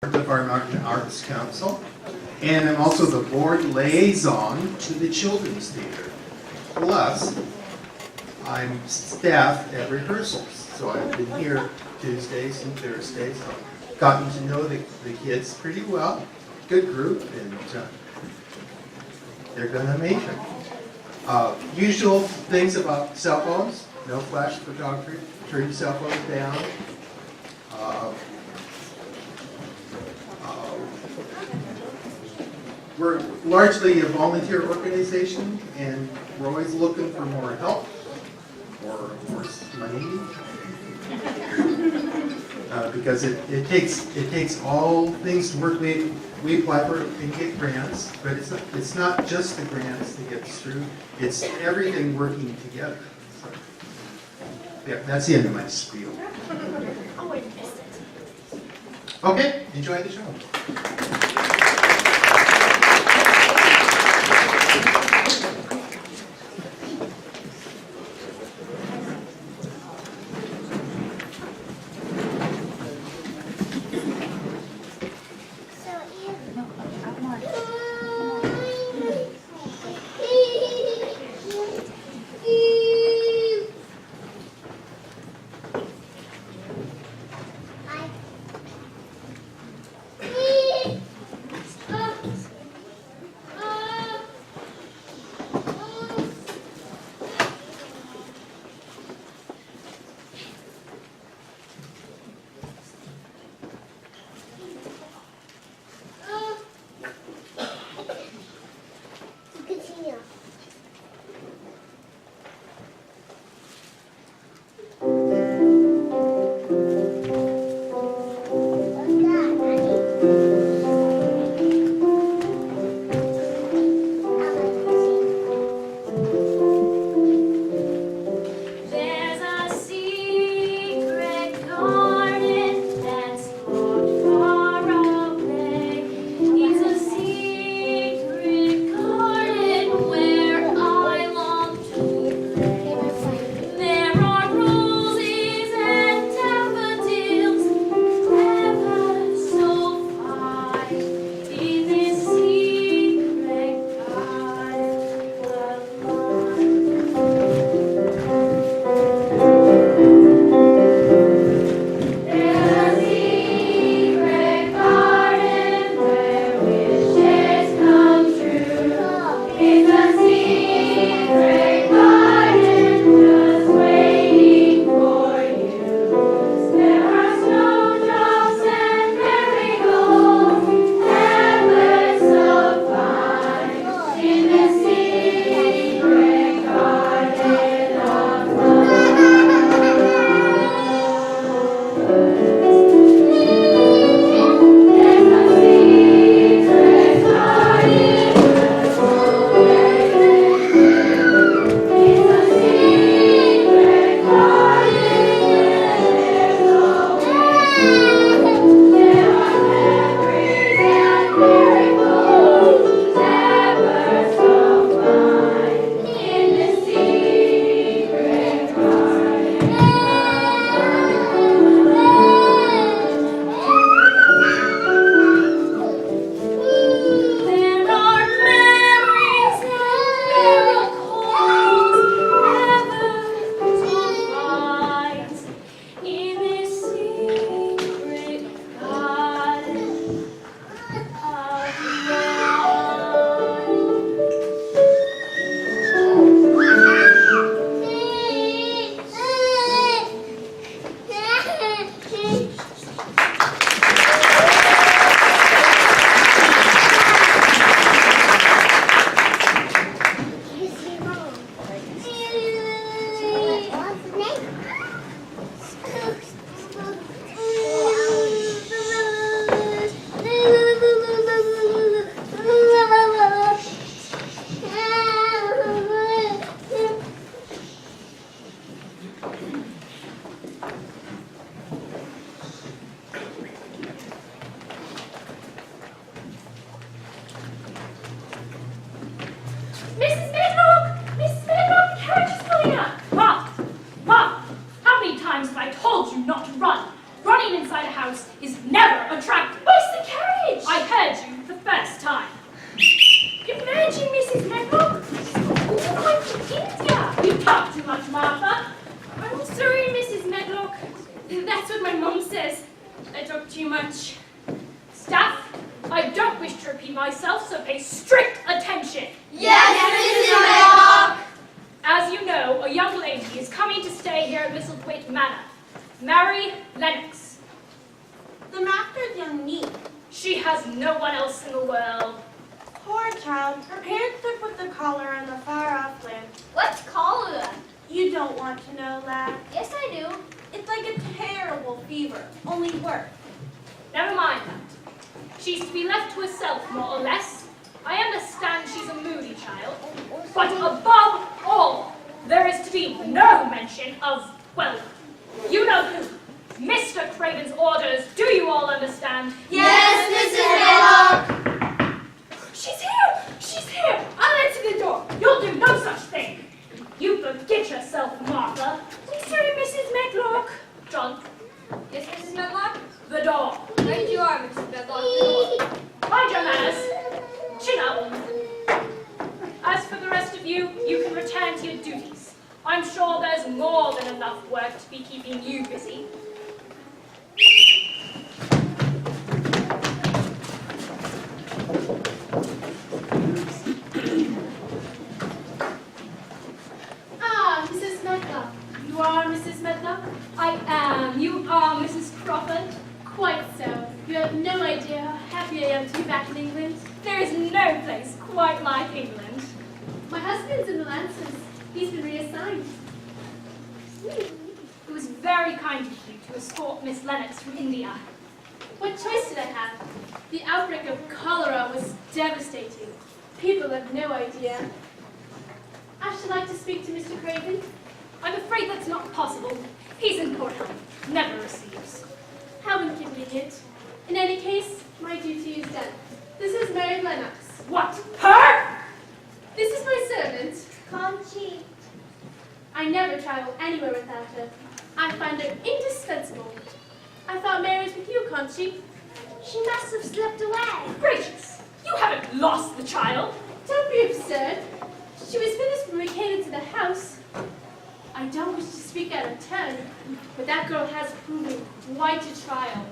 of our Mountain Arts Council, and I'm also the board liaison to the Children's Theater. Plus, I'm staff at rehearsals, so I've been here Tuesdays and Thursdays. I've gotten to know the kids pretty well, good group, and they're going to make it. Usual things about cell phones, no flash photography, turn your cell phone down. We're largely a volunteer organization, and we're always looking for more help or more money, because it takes all things to work. We apply for and get grants, but it's not just the grants that get us through. It's everything working together. So, yeah, that's the end of my spiel. Oh, I missed it. Okay, enjoy the show. repeat myself, so pay strict attention. Yes, Mrs. Medlock! As you know, a young lady is coming to stay here at Misselthwaite Manor. Mary Lennox. The master's young niece. She has no one else in the world. Poor child. Her parents took with the cholera in the far-off land. What's cholera? You don't want to know, lad. Yes, I do. It's like a terrible fever, only worse. Never mind that. She's to be left to herself, more or less. I understand she's a moody child. But above all, there is to be no mention of, well, you know who. Mr. Craven's orders. Do you all understand? Yes, Mrs. Medlock! She's here! She's here! I'll answer the door. You'll do no such thing. You forget yourself, Martha. Sorry, Mrs. Medlock. John. Yes, Mrs. Medlock? The door. Right you are, Mrs. Medlock. The door. Mind your manners. Chin up. As for the rest of you, you can return to your duties. I'm sure there's more than enough work to be keeping you busy. Ah, Mrs. Medlock. You are Mrs. Medlock? I am. You are Mrs. Crawford. Quite so. You have no idea how happy I am to be back in England. There is no place quite like England. My husband's in the Lancers. He's been reassigned. It was very kind of you to escort Miss Lennox from India. What choice did I have? The outbreak of cholera was devastating. People have no idea. I should like to speak to Mr. Craven. I'm afraid that's not possible. He's in poor health. Never receives. How inconvenient. In any case, my duty is done. This is Mary Lennox. What? Her? This is my servant. Conchi. I never travel anywhere without her. I find her indispensable. I thought Mary was with you, Conchi. She must have slipped away. Gracious! You haven't lost the child. Don't be absurd. She was with us when we came into the house. I don't wish to speak out of turn, but that girl has proven quite a trial.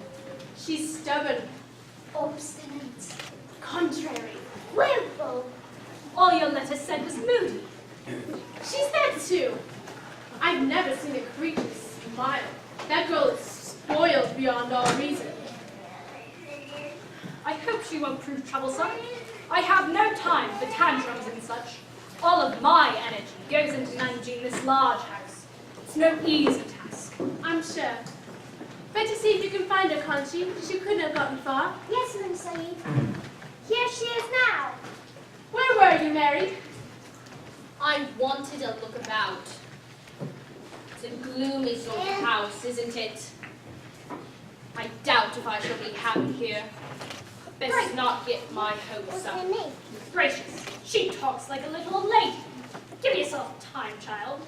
She's stubborn, Obstinate. contrary. Willful. All your letter said was moody. She's that too. I've never seen a creature smile. That girl is spoiled beyond all reason. I hope she won't prove troublesome. I have no time for tantrums and such. All of my energy goes into managing this large house. It's no easy task. I'm sure. Better see if you can find her, Conchi. She couldn't have gotten far. Yes, Ma'am Saeed. Here she is now. Where were you, Mary? I wanted a look about. It's a gloomy sort of house, isn't it? I doubt if I shall be happy here. Best not get my hopes up. name? Gracious, she talks like a little old lady. Give yourself time, child.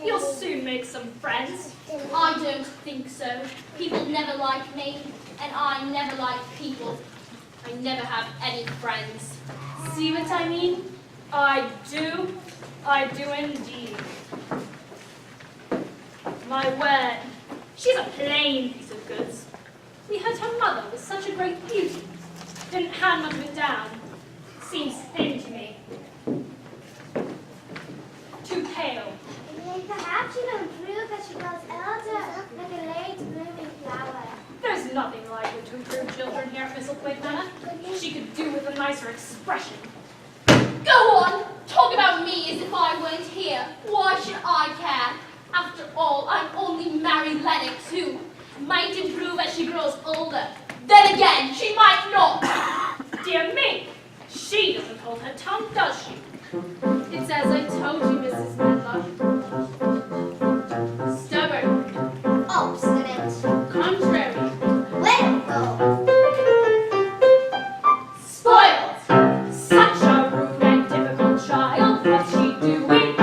You'll soon make some friends. I don't think so. People never like me, and I never like people. I never have any friends. See what I mean? I do indeed. My word, she's a plain piece of goods. We heard her mother was such a great beauty. Didn't hand much of it down. Seems thin to me. Too pale. Perhaps you don't prove that she grows elder, like a late blooming flower. There's nothing likely to improve children here at Misselthwaite Manor. She could do with a nicer expression. Go on! Talk about me as if I weren't here. Why should I care? After all, I'm only Mary Lennox, who might improve as she grows older. Then again, she might not. Dear me, she doesn't hold her tongue, does she? It's as I told you, Mrs. Medlock. Stubborn, Obstinate. contrary, Willful. Spoiled! Such a rude and difficult child, what's she doing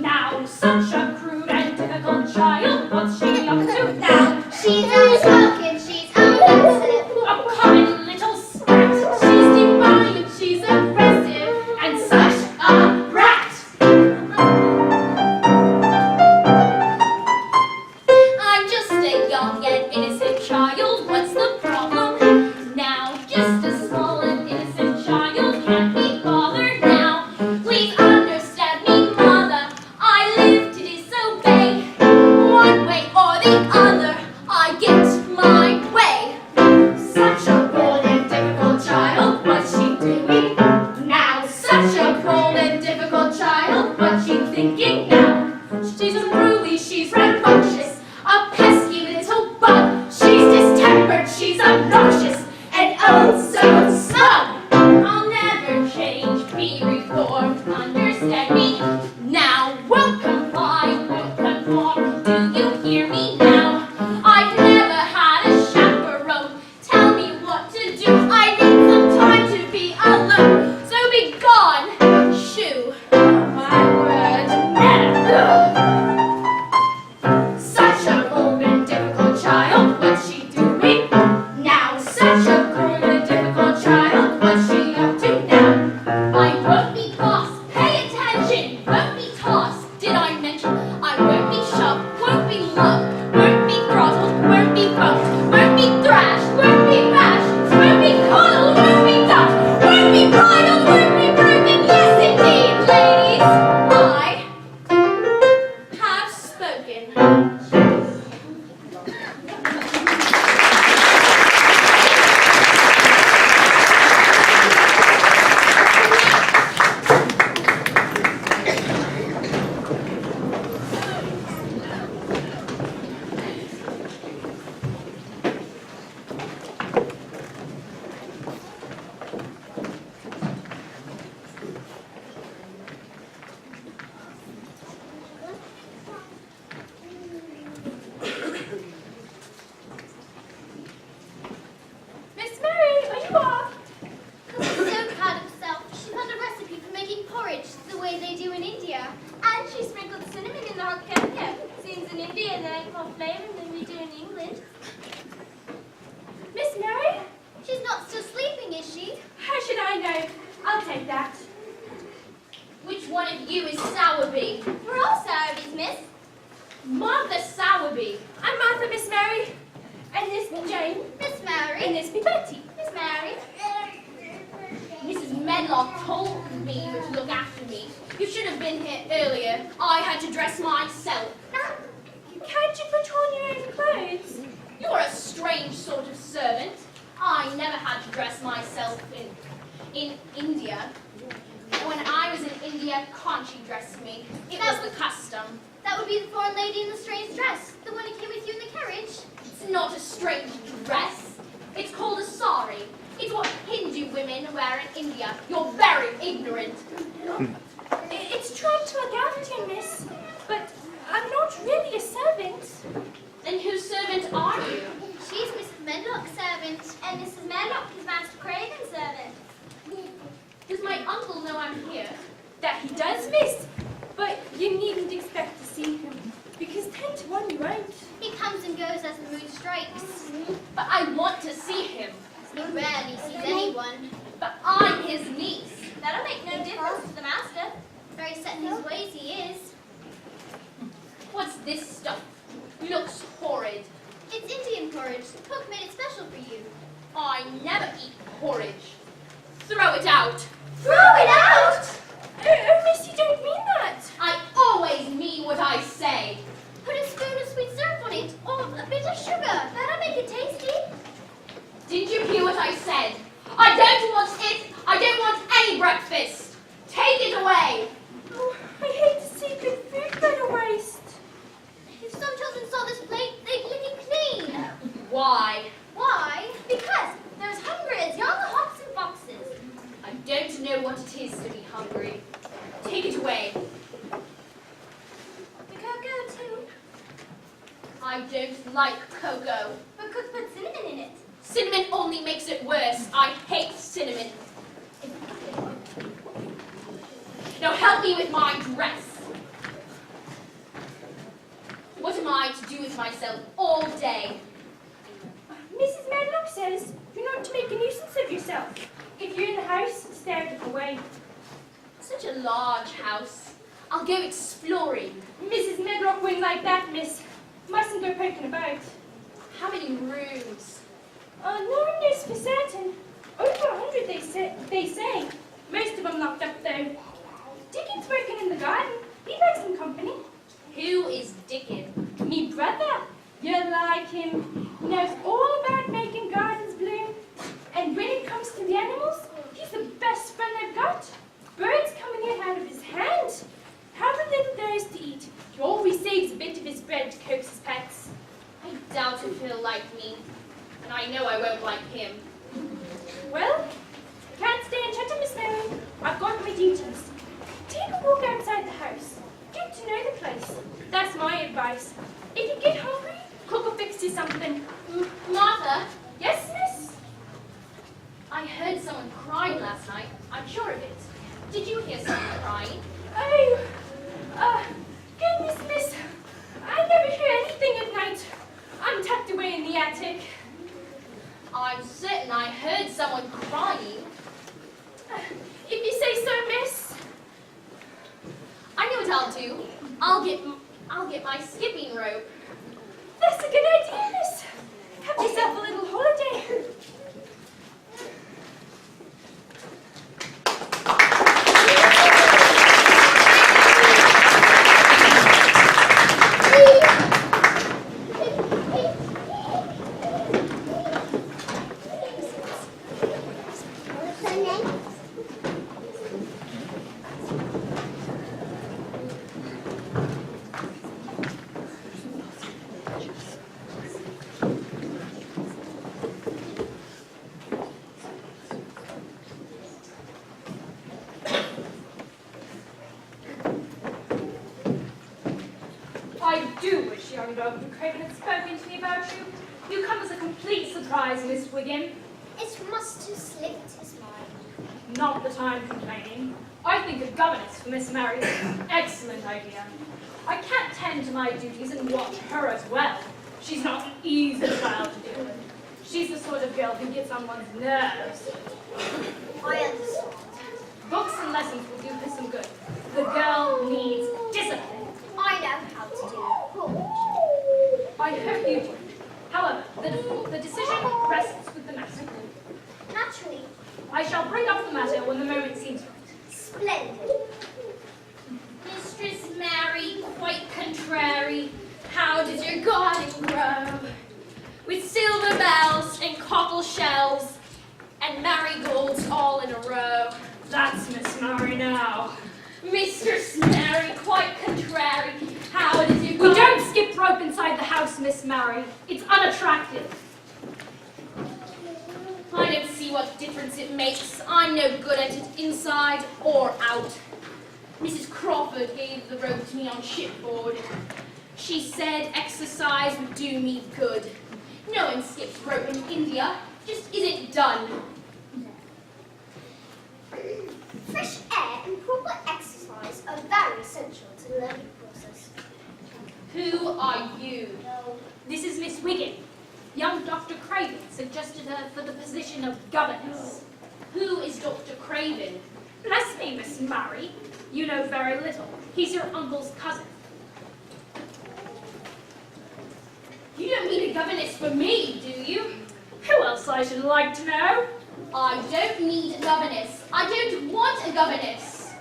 now? Such a crude and difficult child, what's she up to now? She's unspoken, she's unpensive. A common little sprat, she's defiant, she's aggressive, and such a brat! like that. Which one of you is Sowerby? We're all Sowerby's, miss. Martha Sowerby. I'm Martha, Miss Mary. And this be Jane. Miss Mary. And this be Betty. Miss Mary. Mrs. Medlock told me you were to look after me. You should have been here earlier. I had to dress myself. Can't you put on your own clothes? You're a strange sort of servant. I never had to dress myself in India. When I was in India, Conchi dressed me. It was the custom. That would be the foreign lady in the strange dress. The one who came with you in the carriage. It's not a strange dress. It's called a sari. It's what Hindu women wear in India. You're very ignorant. It's trying to look after you, miss. But I'm not really a servant. Then whose servant are you? She's Mrs. Medlock's servant, and Mrs. Medlock is Master Craven's servant. Does my uncle know I'm here? That he does, miss. But you needn't expect to see him. Because 10 to 1 you won't. He comes and goes as the moon strikes. But I want to see him. He rarely sees anyone. But I'm his niece. That'll make no difference to the master. Very set in his ways he is. What's this stuff? Looks horrid. It's Indian porridge. Cook made it special for you. I never eat porridge. Throw it out. Throw it out! Oh, miss, you don't mean that. I always mean what I say. Put a spoon of sweet syrup on it, or a bit of sugar. That'll make it tasty. Didn't you hear what I said? I don't want it. I don't want any breakfast. Take it away. Oh, I hate to see good food go to waste. If some children saw this plate, they'd lick it clean. Why? Why? Because they're as hungry as young hawks and foxes. I don't know what it is to be hungry. Take it away. The cocoa, too. I don't like cocoa. But cook put cinnamon in it. Cinnamon only makes it worse. I hate cinnamon. Now help me with my dress. What am I to do with myself all day? Mrs. Medlock says you're not to make a nuisance of yourself. If you're in the house, stay out of the way. Such a large house. I'll go exploring. Mrs. Medlock wouldn't like that, miss. Mustn't go poking about. How many rooms? No one knows for certain. Over 100, they say. Most of them locked up, though. Dickon's working in the garden. He likes some company. Who is Dickon? Me brother. You'll like him. He knows all about making gardens bloom. And when it comes to the animals, he's the best friend I've got. Birds coming in out of his hand. Have a little there is to eat. He always saves a bit of his bread to coax his pets. I doubt if he'll like me. And I know I won't like him. Well, can't stay and chat to Miss Mary. I've got my duties. Take a walk outside the house. Get to know the place. That's my advice. If you get hungry, cook will fix you something. Martha, Yes, miss? I heard someone crying last night. I'm sure of it. Did you hear someone crying? Oh, goodness, miss. I never hear anything at night. I'm tucked away in the attic. I'm certain I heard someone crying. If you say so, miss. I know what I'll do. I'll get my skipping rope. That's a good idea, miss. Have yourself a little holiday. I do wish young Dr. Craven had spoken to me about you. You come as a complete surprise, Miss Wiggin. It must have slipped his mind. Not that I'm complaining. I think a governess for Miss Mary is an excellent idea. I can't tend to my duties and watch her as well. She's not an easy child to deal with. She's the sort of girl who gets on one's nerves. I understand. Books and lessons will do her some good. The girl needs discipline. I know how to do it. I hope you do. However, the decision rests with the master. Naturally. I shall bring up the matter when the moment seems right. Splendid. Mistress Mary, quite contrary, how does your garden grow? With silver bells and cockle shells and marigolds all in a row. That's Miss Mary now. Mistress Mary, quite contrary, how does your We garden... don't skip rope inside the house, Miss Mary. It's unattractive. I don't see what difference it makes. I'm no good at it inside or out. Mrs. Crawford gave the rope to me on shipboard. She said exercise would do me good. No one skips rope in India. Just isn't done. Fresh air and proper exercise are very essential to the learning process. Who are you? This is Miss Wiggin. Young Dr. Craven suggested her for the position of governess. Who is Dr. Craven? Bless me, Miss Mary. You know very little. He's your uncle's cousin. You don't need a governess for me, do you? Who else I should like to know? I don't need a governess. I don't want a governess.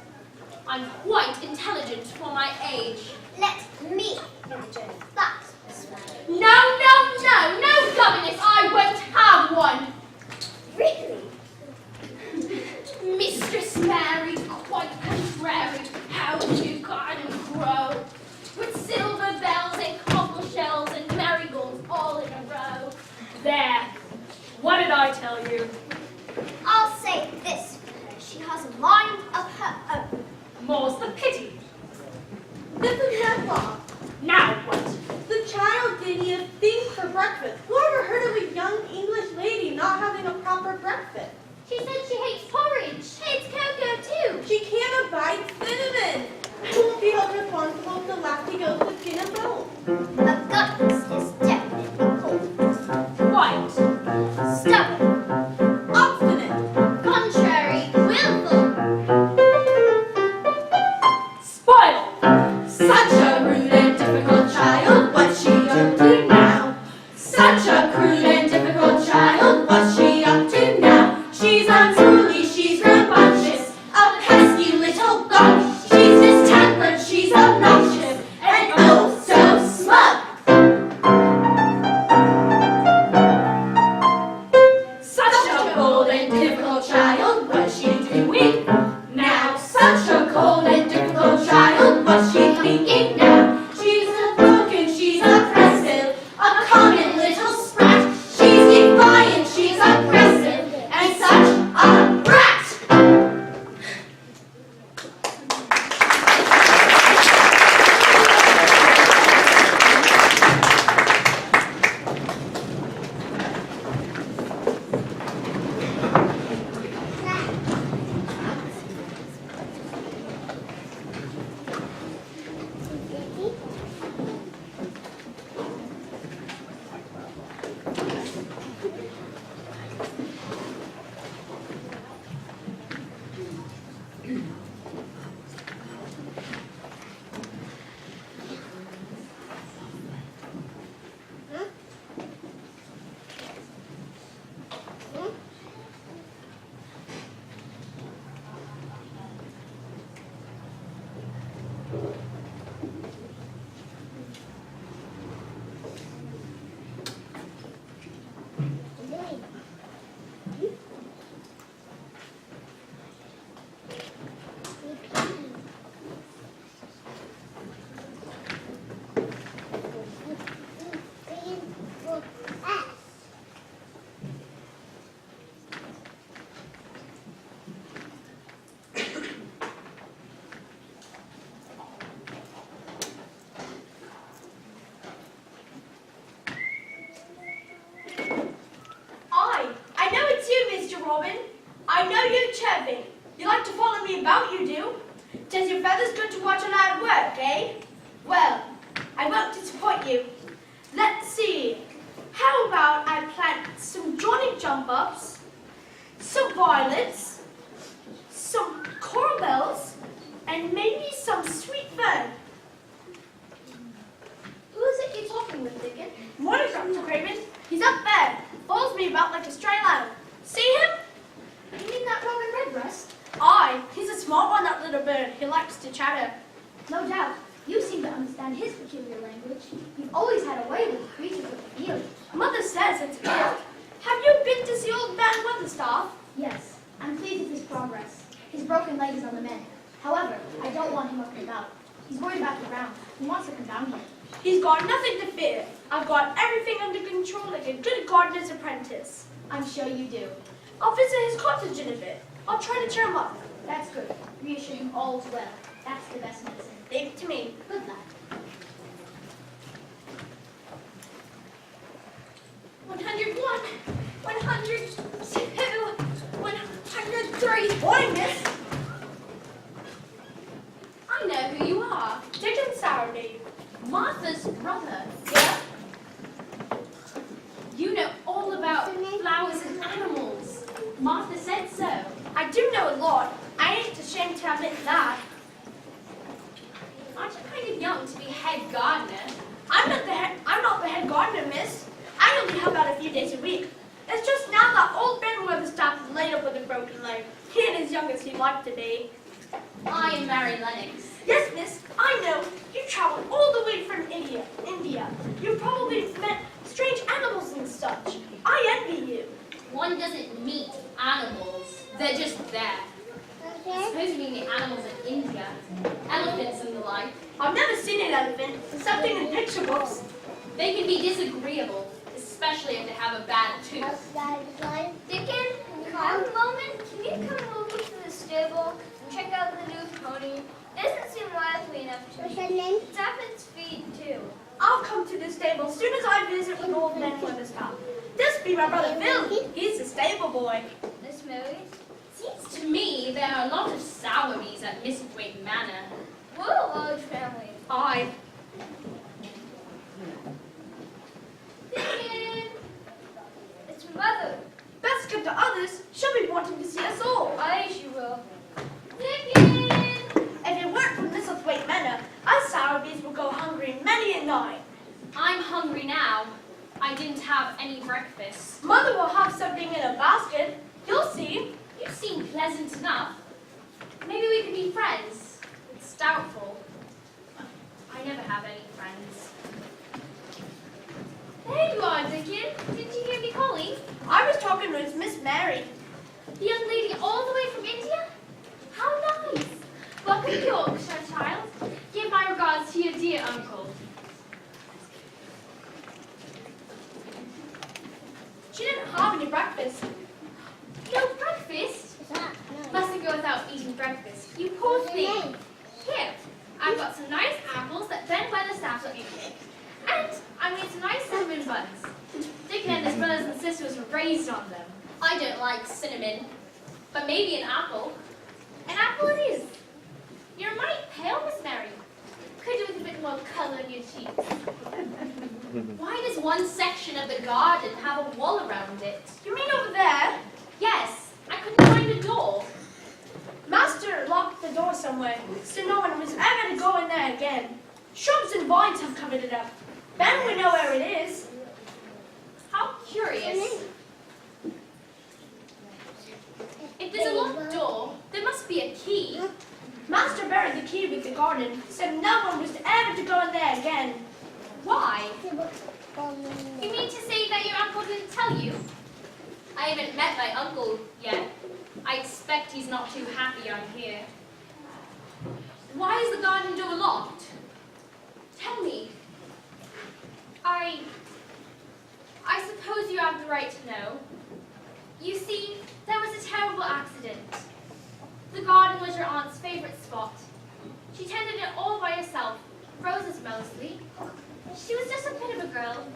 I'm quite intelligent for my age. Let me do the journey. That's Miss Mary. No governess. I won't have one. Really? Mistress Mary, quite contrary, how do you garden grow? With silver bells and cockle shells and marigolds all in a row. There. What did I tell you? I'll say this for her. She has a mind of her own. More's the pity. This is Nessa. Now what? The child didn't eat a thing for breakfast. Who ever heard of a young English lady not having a proper breakfast? She said she hates porridge. Hates cocoa too. She can't abide cinnamon. Who will be held responsible if the lassie goes to skin a bone? A governess is definitely cold. White. Stubborn. Obstinate. Contrary, willful. Spoiled. Such a rude and difficult child, what's she up to now? Such a crude and difficult child, what's she up to now? She's unruly, she's rambunctious, a pesky little gummy. She's distempered, she's obnoxious, and oh so smug. Such a bold and difficult child, what's she doing now? Such a cold and difficult child, what's she thinking now? She's a broken, she's oppressive, a common little sprat. She's defiant, she's aggressive, and such a brat. I know it's you, Mr. Robin. I know you, Chevy. You like to follow me about, you do. Does your feathers good to watch a lad work, eh? Well, I won't disappoint you. Let's see. How about I plant some Johnny jump-ups, some violets, some little bird. He likes to chatter. No doubt. You seem to understand his peculiar language. You've always had a way with the creatures of the field. Mother says it's good. Have you been to see old man Weatherstaff? Yes, I'm pleased with his progress. His broken leg is on the mend. However, I don't want him up and about. He's worried about the ground. He wants to come down here. He's got nothing to fear. I've got everything under control like a good gardener's apprentice. I'm sure you do. I'll visit his cottage in a bit. I'll try to cheer him up. That's good. Reassure him all's well. That's the best medicine. Leave it to me. Good luck. 101, 102, 103. Morning, miss. I know who you are. Dickon Sourday. Martha's brother. Yeah? You know all about flowers and animals. Martha said so. I do know a lot. I ain't ashamed to admit that. Aren't you kind of young to be head gardener? I'm not the head gardener, miss. I only help out a few days a week. It's just now that old Ben Weatherstaff is laid up with a broken leg. He ain't as young as he'd like to be. I am Mary Lennox. Yes, miss, I know. You traveled all the way from India. You probably met strange animals and such. I envy you. One doesn't meet animals. They're just there. I suppose you mean the animals in India. Elephants and the like. I've never seen an elephant, except in picture books. They can be disagreeable, especially if they have a bad tooth. Dickon, come a moment. Can you come over to the stable and check out the new pony? It doesn't seem lively enough to me. Tap its feet too. I'll come to the stable as soon as I visit with old Ben Weatherstaff. This be my brother Bill. He's the stable boy. Miss Mary? Seems to me there are a lot of Sowerbies at Misthwaite Manor. We're a large family. Aye. Dickon! It's Mother. Best good to others. She'll be wanting to see us all. Aye, she will. Dickon! If it weren't for Misselthwaite Manor, us Sowerbies would go hungry many a night. I'm hungry now. I didn't have any breakfast. Mother will have something in a basket. You'll see. You seem pleasant enough. Maybe we could be friends. It's doubtful. I never have any friends. There you are, Dickon. Didn't you hear me calling? I was talking with Miss Mary. The young lady all the way from India? How nice! Welcome to Yorkshire, child. Give my regards to your dear uncle. She didn't have any breakfast. No breakfast? Mustn't go without eating breakfast. You poor thing. Here, I've got some nice apples that Ben Weatherstaff let me pick. And I made some nice cinnamon buns. Dickon and his brothers and sisters were raised on them. I don't like cinnamon, but maybe an apple. An apple it is. You're mighty pale, Miss Mary. Could do with a bit more color in your cheeks. Why does one section of the garden have a wall around it? You mean over there? Yes, I couldn't find a door. Master locked the door somewhere, so no one was ever to go in there again. Shrubs and vines have covered it up. Ben would know where it is. How curious. If there's a locked door, there must be a key. Master buried the key with the garden, so no one was ever to go in there again. Why? You mean to say that your uncle didn't tell you? I haven't met my uncle yet. I expect he's not too happy I'm here. Why is the garden door locked? Tell me. I suppose you have the right to know. You see, there was a terrible accident. The garden was your aunt's favorite spot. She tended it all by herself, roses mostly. She was just a bit of a girl.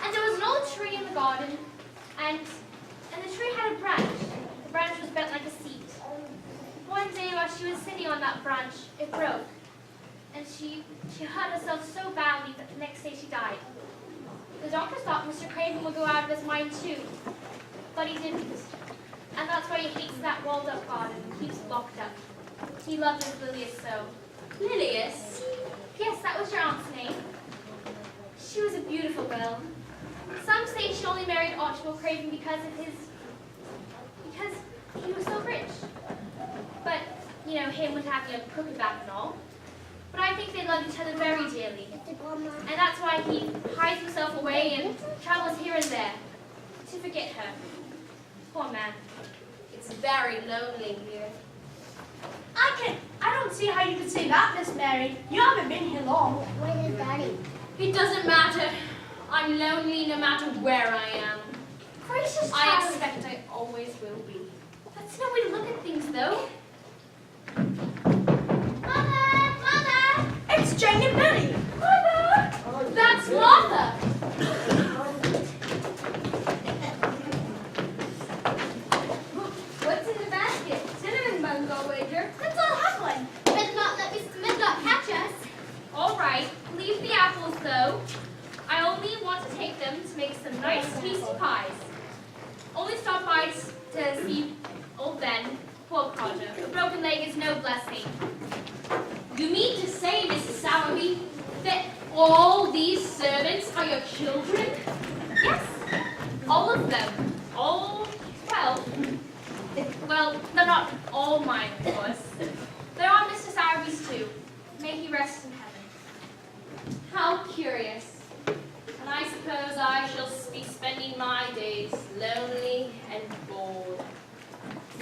And there was an old tree in the garden, and the tree had a branch. The branch was bent like a seat. One day while she was sitting on that branch, it broke. And she hurt herself so badly that the next day she died. The doctor thought Mr. Craven would go out of his mind too, but he didn't. And that's why he hates that walled-up garden and keeps it locked up. He loved his Lilius so. Lilius? Yes, that was your aunt's name. She was a beautiful girl. Some say she only married Archibald Craven because he was so rich. But him with having a crooked back and all. But I think they love each other very dearly. And that's why he hides himself away and travels here and there to forget her. Poor man. It's very lonely here. I don't see how you could say that, Miss Mary. You haven't been here long. Where is Daddy? It doesn't matter. I'm lonely no matter where I am. Gracious I child. expect I always will be. That's no way to look at things, though. Mother! Mother! It's Jane and Billy. Mother! That's Martha! What's in the basket? Cinnamon buns, I'll wager. Let's all have one. Better not let Mrs. Medlock catch us. All right, leave the apples, though. I only want to take them to make some nice, tasty pies. Only stop by to see old Ben. Poor Carter. A broken leg is no blessing. You mean to say, Mrs. Sowerby, that all these servants are your children? Yes, all of them. All 12. Well, they're not all mine, of course. There are Mr. Sowerby's too. May he rest in heaven. How curious. And I suppose I shall be spending my days lonely and bored.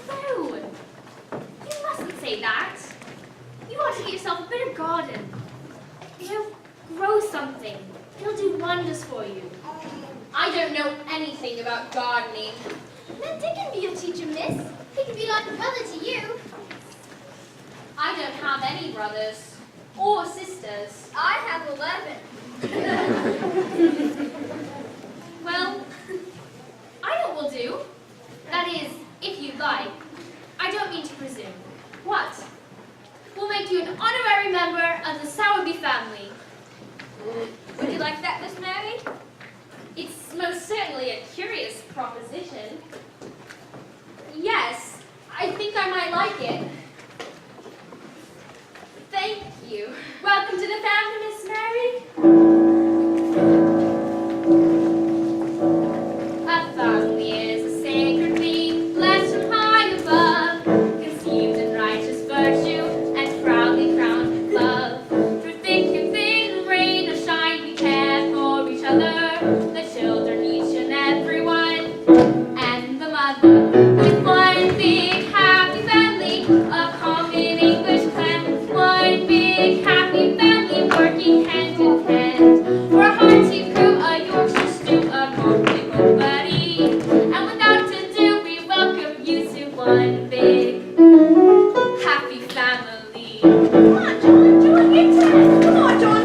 No, you mustn't say that. You ought to get yourself a bit of garden. Grow something. It'll do wonders for you. I don't know anything about gardening. Then Dick can be your teacher, miss. He can be like a brother to you. I don't have any brothers or sisters. I have 11. Well, I know what we'll do. That is, if you'd like. I don't mean to presume. What? We'll make you an honorary member of the Sowerby family. Would you like that, Miss Mary? It's most certainly a curious proposition. Yes, I think I might like it. Thank you. welcome to the family, Miss Mary. A family is a sacred thing, blessed from high above, conceived in righteous virtue and proudly crowned with love. Through thick and thin, rain or shine, we care for each other, the children, each and every one, and the mother. With one big happy family, a common English clan, one big happy family working hand in hand. We're a hearty crew, a Yorkshire stew, a comfortable buddy, and without ado, we welcome you to one big happy family. Come on, John, get to it. Come on, John.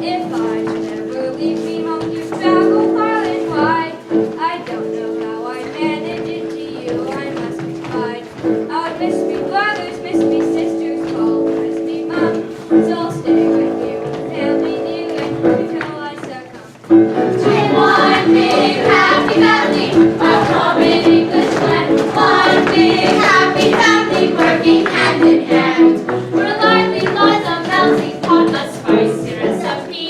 If I should ever leave me home to travel far and wide, I don't know how I manage it to you, I must confide. I would miss me brothers, miss me sisters, call, miss me mom. So I'll stay right here with the family near and until I succumb. One big happy family, a common English clan, one big happy family working hand in hand. We're a lively lot of melting pot, a spicy recipe.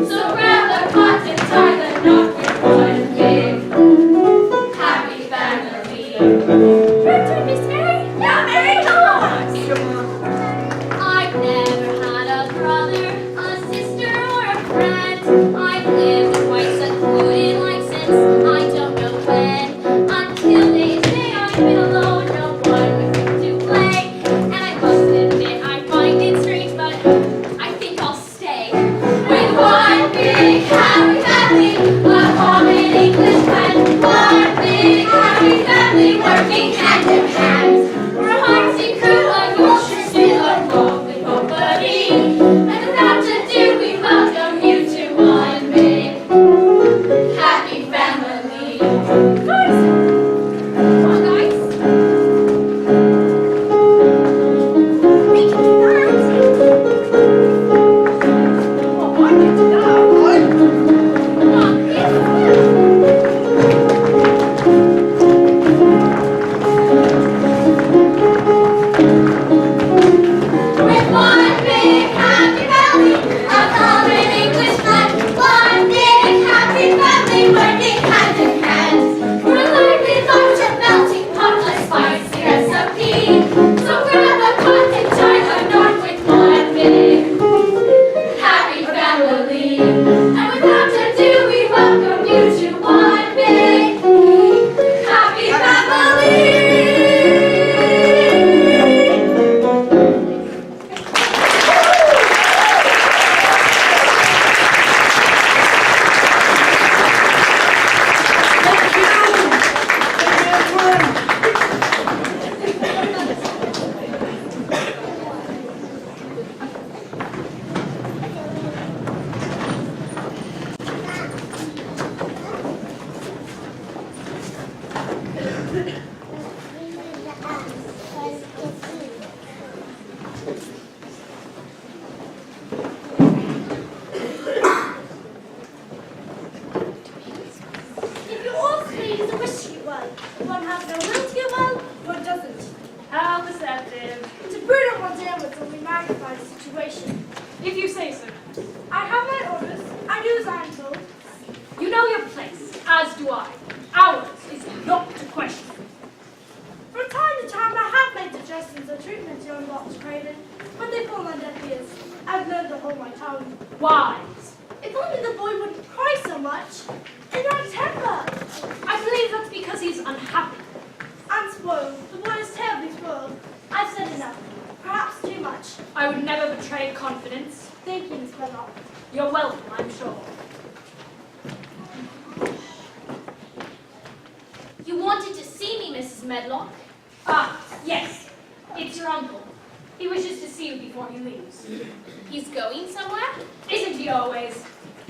So grab a pot and tie the knot with one big happy family. Your turn, Miss Mary? Yeah, Mary, come on. I've never had a brother, a sister, or a friend. I've lived quite secluded like since I don't know when. Until they say I've been alone, no one with me to play. And I must admit I find it strange, but I think I'll stay. With one big happy family, a common English clan, one big happy family working hand in hand. We're a hearty crew, a Yorkshire stew, a lovely company, and without ado we welcome you to one big happy family. Guys, come on, guys. We can do that. Oh, I get to that. Come on, yes. If you all speak as a wish to get well, if one has no will to get well, one doesn't. How perceptive. To burden one's ailments only magnifies the situation. If you say so. I have my orders. I do as I am told. You know your place, as do I. Ours is not to question. From time to time, I have made suggestions of treatment to young Dr. Craven, but they fall on deaf ears. I've learned to hold my tongue. Wise. If only the boy wouldn't cry so much, and not temper. I believe that's because he's unhappy. I'm spoiled. The boy is terribly spoiled. I've said enough. Perhaps too much. I would never betray confidence. Thank you, Miss Belloc. You're welcome, I'm sure. You wanted to see me, Mrs. Medlock? Ah, yes. It's your uncle. He wishes to see you before he leaves. He's going somewhere? Isn't he always?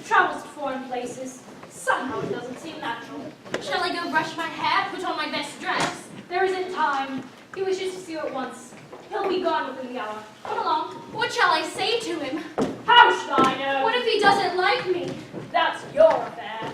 Travels to foreign places. Somehow it doesn't seem natural. Shall I go brush my hair, put on my best dress? There isn't time. He wishes to see you at once. He'll be gone within the hour. Come along. What shall I say to him? How should I know? What if he doesn't like me? That's your affair.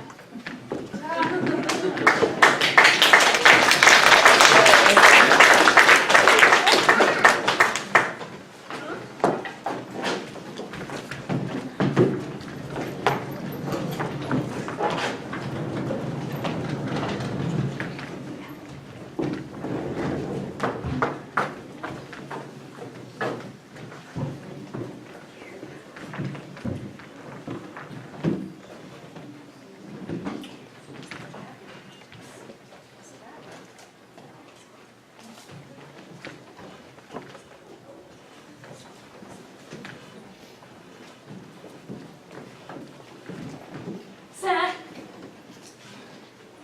Sir?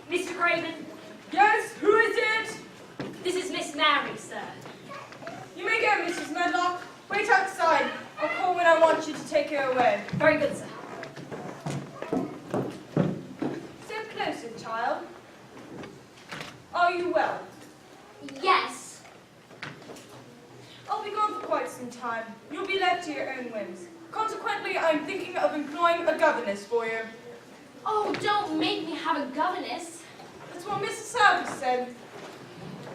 Mr. Craven? Yes, who is it? This is Miss Mary, sir. You may go, Mrs. Medlock. Wait outside. I'll call when I want you to take her away. Very good, sir. Step closer, child. Are you well? Yes. I'll be gone for quite some time. You'll be left to your own whims. Consequently, I'm thinking of employing a governess for you. Oh, don't make me have a governess. That's what Mrs. Southey said.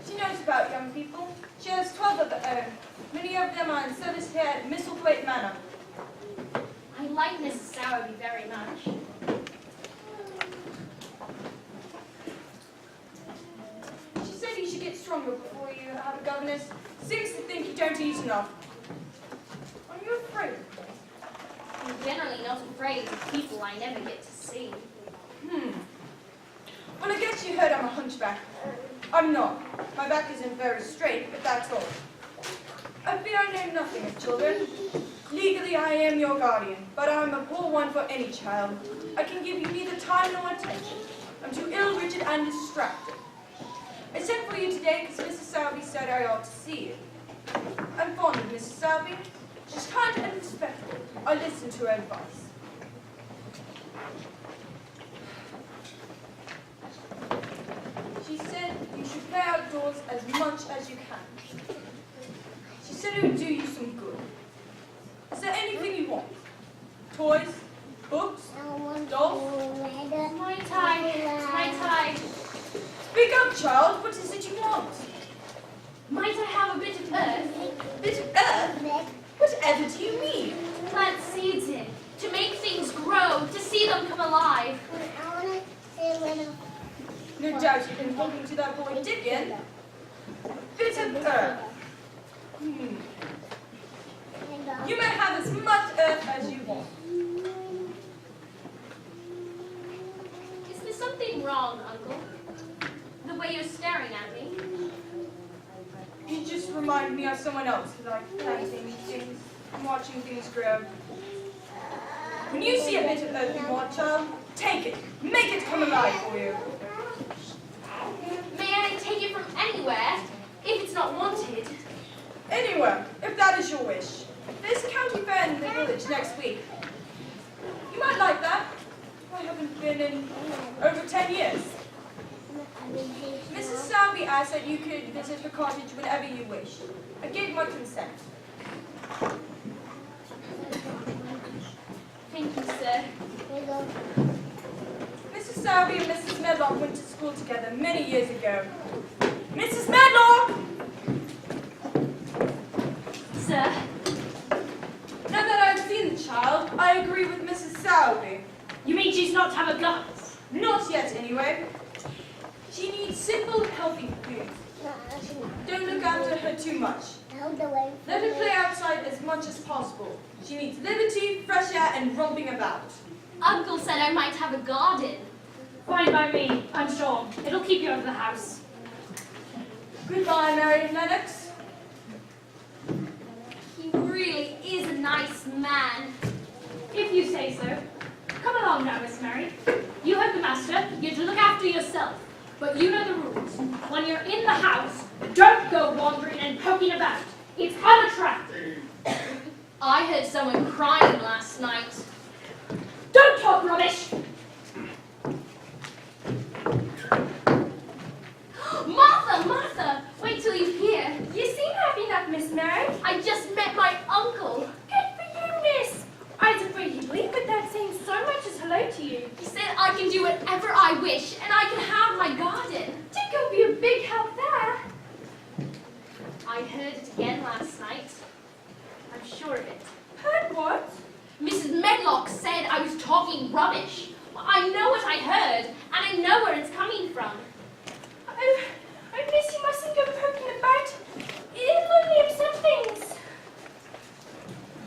She knows about young people. She has 12 of her own. Many of them are in service here at Misselthwaite Manor. I like Mrs. Sowerby very much. She said you should get stronger before you have a governess. Seems to think you don't eat enough. Are you afraid? I'm generally not afraid of people I never get to see. Well, I guess you heard I'm a hunchback. I'm not. My back isn't very straight, but that's all. I fear I know nothing of children. Legally, I am your guardian, but I'm a poor one for any child. I can give you neither time nor attention. I'm too ill-written and distracted. I sent for you today because Mrs. Sowerby said I ought to see you. I'm fond of Mrs. Sowerby. She's kind and respectful. I listen to her advice. She said you should play outdoors as much as you can. She said it would do you some good. Is there anything you want? Toys? Books? Dolls? My tie. Speak up, child. What is it you want? Might I have a bit of earth? Bit of earth? Whatever do you mean? Plant seeds in, to make things grow, to see them come alive. No doubt you've been talking to that boy Dickon. Bit of earth. You may have as much earth as you want. Is there something wrong, Uncle? The way you're staring at me? You just remind me of someone else who likes planting things and watching things grow. When you see a bit of earth you want, child, take it. Make it come alive for you. May I take it from anywhere, if it's not wanted? Anywhere, if that is your wish. There's a county fair in the village next week. You might like that. I haven't been in over 10 years. Mrs. asked that you could visit her cottage whenever you wish. I gave my consent. Thank you, sir. Mrs. Sowerby and Mrs. Medlock went to school together many years ago. Mrs. Medlock! Sir, Now that I've seen the child, I agree with Mrs. Sowerby. You mean she's not to have a gun? Not yet, anyway. She needs simple, healthy food. Don't look after her too much. Let her play outside as much as possible. She needs liberty, fresh air, and romping about. Uncle said I might have a garden. Fine by me, I'm sure. It'll keep you out of the house. Goodbye, Mary Lennox. He really is a nice man. If you say so. Come along now, Miss Mary. You heard the master. You're to look after yourself. But you know the rules. When you're in the house, don't go wandering and poking about. It's unattractive. I heard someone crying last night. Don't talk rubbish. Martha, wait till you hear. you seem happy enough, Miss Mary. I just met my uncle. Good for you, miss. I was afraid he'd leave without saying so much as hello to you. He said I can do whatever I wish and I can have my garden. Dick will be a big help there. I heard it again last night. I'm sure of it. Heard what? Mrs. Medlock said I was talking rubbish. Well, I know what I heard, and I know where it's coming from. Oh, miss, you mustn't go poking about. It'll only upset things.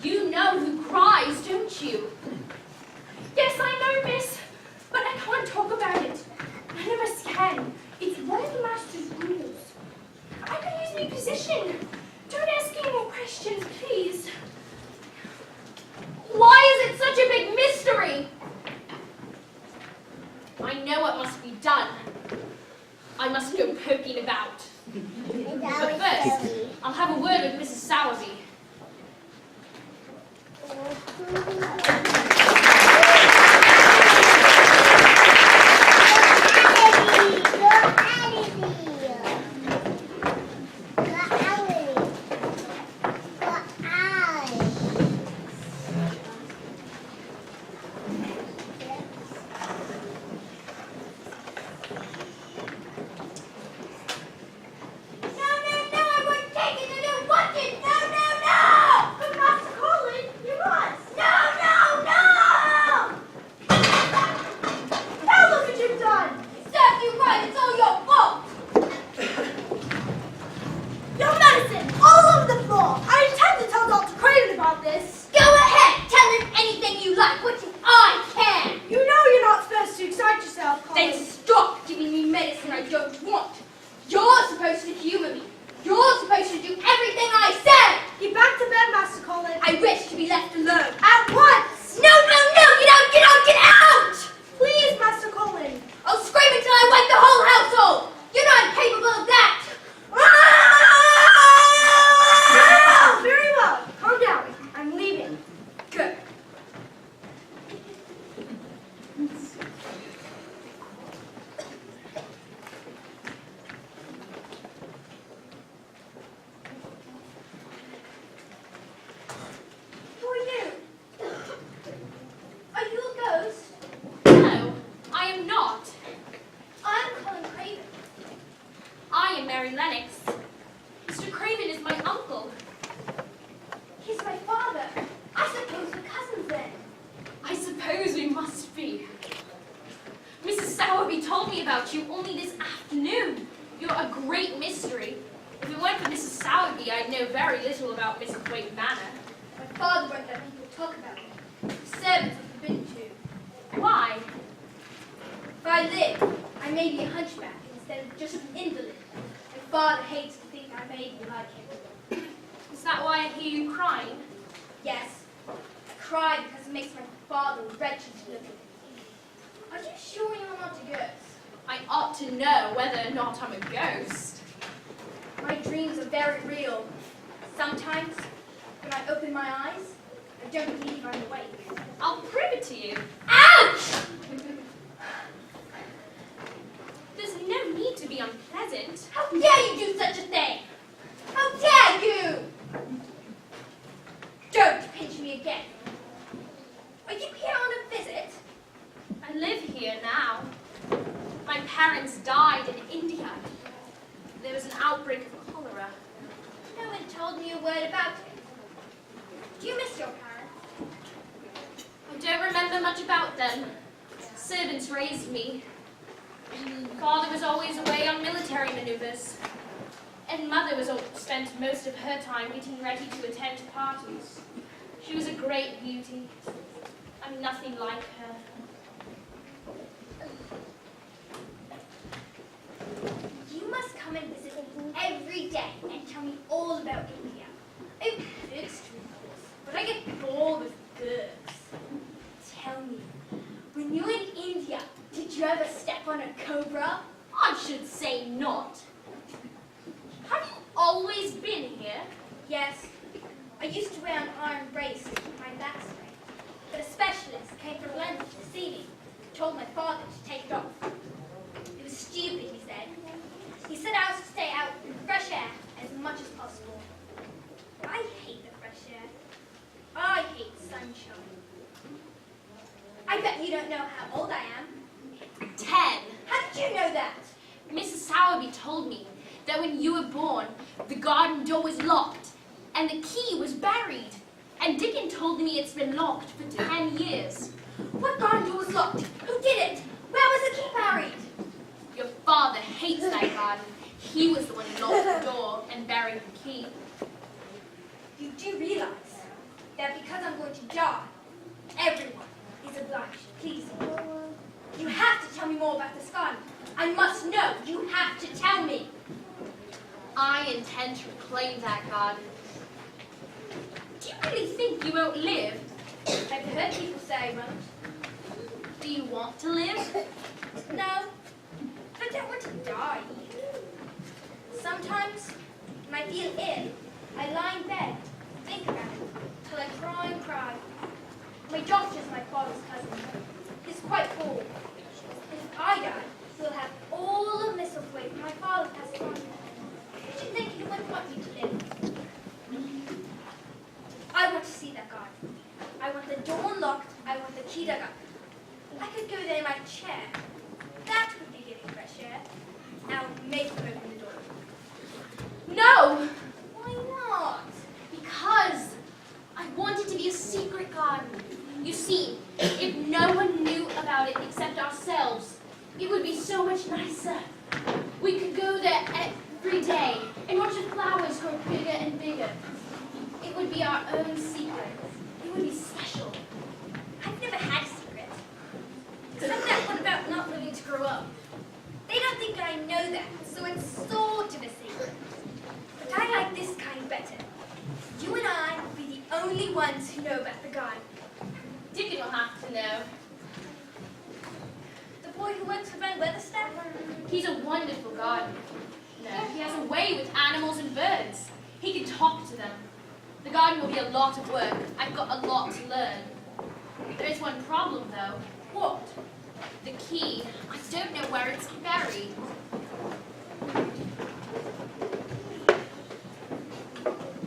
You know who cries, don't you? Yes, I know, miss, but I can't talk about it. None of us can. It's one of the master's rules. I can use my position. Don't ask any more questions, please. Why is it such a big mystery? I know what must be done. I must go poking about. But first, I'll have a word with Mrs. Sowerby. There's no need to be unpleasant. How dare you do such a thing? How dare you! Don't pinch me again. Are you here on a visit? I live here now. My parents died in India. There was an outbreak of cholera. No one told me a word about it. Do you miss your parents? I don't remember much about them. Servants raised me. Father was always away on military maneuvers. And Mother spent most of her time getting ready to attend parties. She was a great beauty. I'm nothing like her. You must come and visit me every day and tell me all about India. I could street but I get bored with girls. Tell me, when you were in India, did you ever step on a cobra? I should say not. Have you always been here? Yes, I used to wear an iron brace to keep my back straight, but a specialist came from London to see me, told my father to take it off. It was stupid, he said. He said I was to stay out in fresh air as much as possible. I hate the fresh air. I hate sunshine. I bet you don't know how old I am. 10. How did you know that? Mrs. Sowerby told me that when you were born, the garden door was locked and the key was buried. And Dickon told me it's been locked for 10 years. What garden door was locked? Who did it? Where was the key buried? Your father hates that garden. He was the one who locked the door and buried the key. You do realize that because I'm going to die, everyone is obliged to please me. You have to tell me more about this garden. I must know. You have to tell me. I intend to reclaim that garden. Do you really think you won't live? I've heard people say I won't. Do you want to live? No, I don't want to die. Sometimes, when I feel ill, I lie in bed, think about it, till I cry and cry. My doctor's my father's cousin. He's quite old. And if I die, he'll have all of Misselthwaite my father passed on. I should think he wouldn't want me to live. I want to see that garden. I want the door unlocked. I want the key dug up. I could go there in my chair. That would be getting fresh air. Now make him open the door. No! Why not? Because I want it to be a secret garden. You see, if no one knew about it except ourselves, it would be so much nicer. We could go there every day and watch the flowers grow bigger and bigger. It would be our own secret. It would be special. I've never had a secret. Except that one about not living to grow up. They don't think I know that, so it's sort of a secret. But I like this kind better. You and I will be the only ones who know about the garden. Dickon will have to know. The boy who works for Ben Weatherstaff? He's a wonderful gardener. No, he has a way with animals and birds. He can talk to them. The garden will be a lot of work. I've got a lot to learn. There is one problem, though. What? The key. I don't know where it's buried.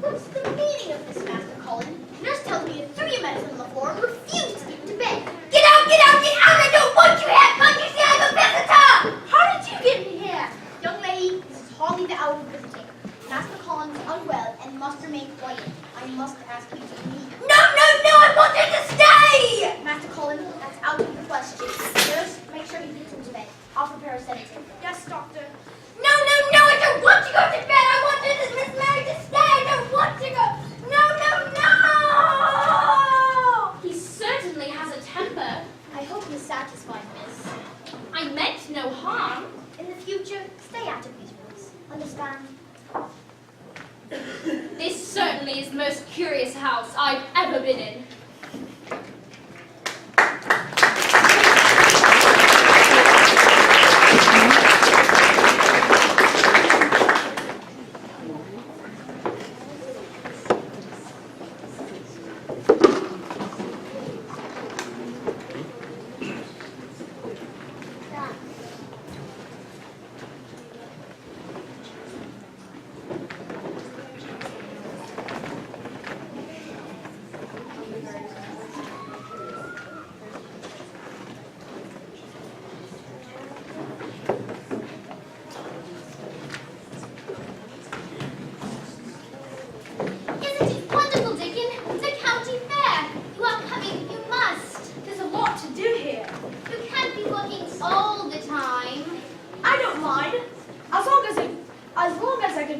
What's the meaning of this, Master Colin? Nurse tells me to throw your medicine on the floor and refuse to get into bed. Get out, get out, get out! I don't want you here! Can't you see I'm a visitor? How did you get in here? Young lady, this is hardly the hour for visiting. Master Collins is unwell and must remain quiet. I must ask you to leave. No, no, no! I want her to stay! Master Collins, that's out of the question. Nurse, make sure he gets into bed. I'll prepare a sedative. Yes, doctor. No, no, no! I don't want to go to bed! I want Miss Mary to stay! I don't want to go! No, no, no! He certainly has a temper. I hope you're satisfied, miss. I meant no harm. In the future, stay out of these rooms. Understand? This certainly is the most curious house I've ever been in.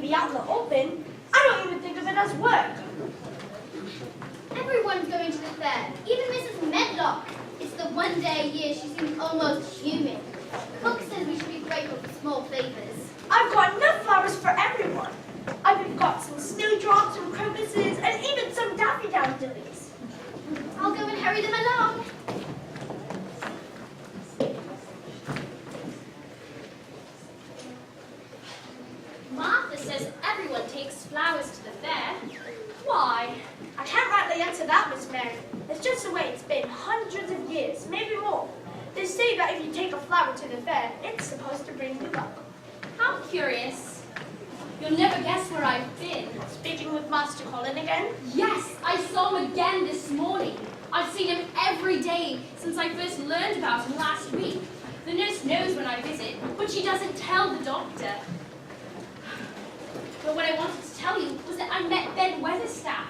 be out in the open, I don't even think of it as work. Everyone's going to the fair, even Mrs. Medlock. It's the one day a year she seems almost human. Cook says we should be grateful for small favors. I've got enough flowers for everyone. I've got some snowdrops, some crocuses, and even some daffodils. I'll go and hurry them along. Martha says everyone takes flowers to the fair. Why? I can't rightly answer that, Miss Mary. It's just the way it's been hundreds of years, maybe more. They say that if you take a flower to the fair, it's supposed to bring you luck. How curious. You'll never guess where I've been. Speaking with Master Colin again? Yes, I saw him again this morning. I've seen him every day since I first learned about him last week. The nurse knows when I visit, but she doesn't tell the doctor. But what I wanted to tell you was that I met Ben Weatherstaff,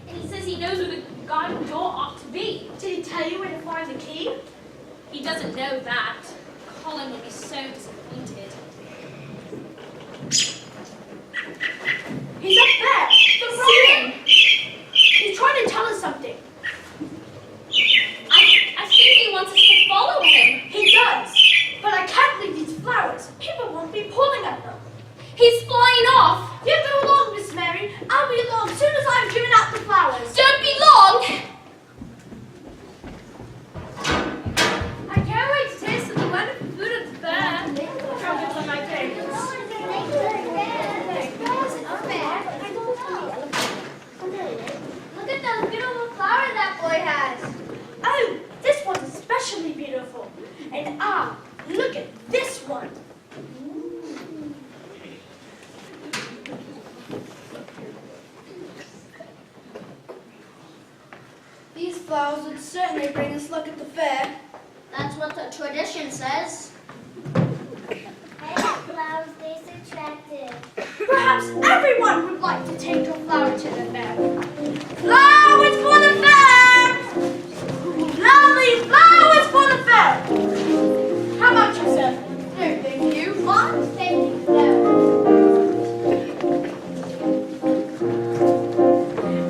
and he says he knows where the garden door ought to be. Did he tell you where to find the key? He doesn't know that. Colin will be so disappointed. He's up there! The Roman! He's trying to tell us something. I think he wants us to follow him. He does. But I can't leave these flowers. People won't be pulling at them. He's flying off. You go along, Miss Mary. I'll be along as soon as I've given out the flowers. Don't be long. I can't wait to taste the wonderful food at the fair. Trumpets on my face. Look at those beautiful flowers that boy has. Oh, this one's especially beautiful. And look at this one. These flowers would certainly bring us luck at the fair. That's what the tradition says. I like flowers, they're so attractive. Perhaps everyone would like to take a flower to the fair. Flowers for the fair! Lovely flowers for the fair! How about yourself? No, thank you. Mom, thank you, no.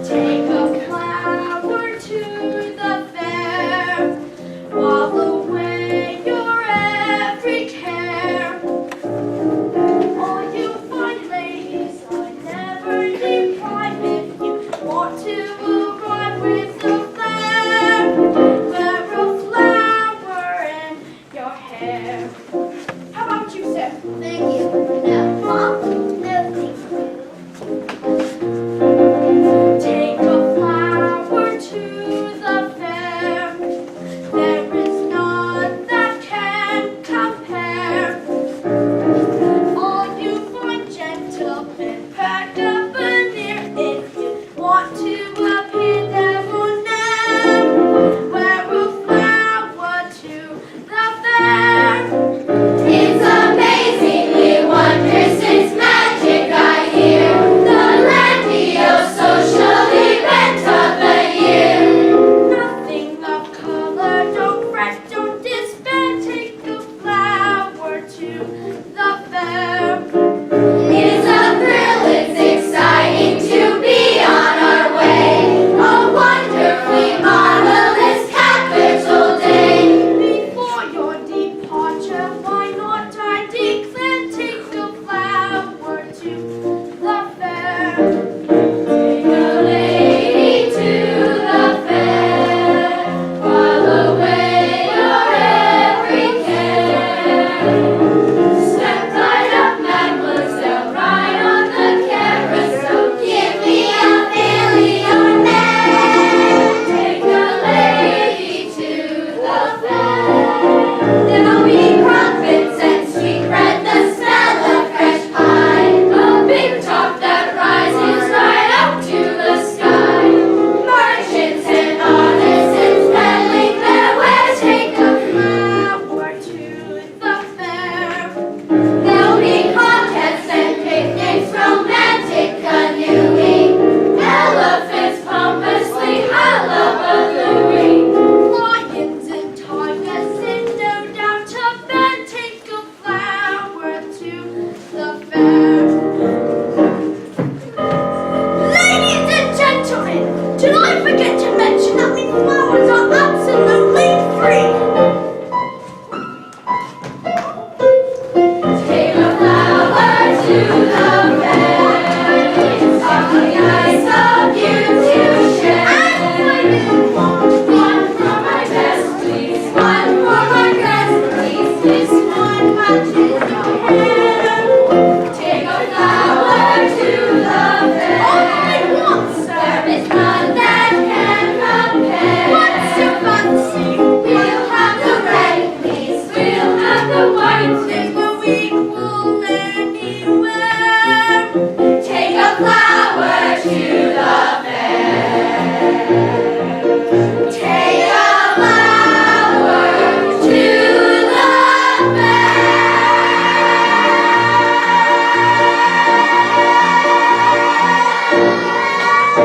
Take a flower to the fair, while away your every care. All you fine ladies are never deprived if you want to arrive with the fair. Wear a flower and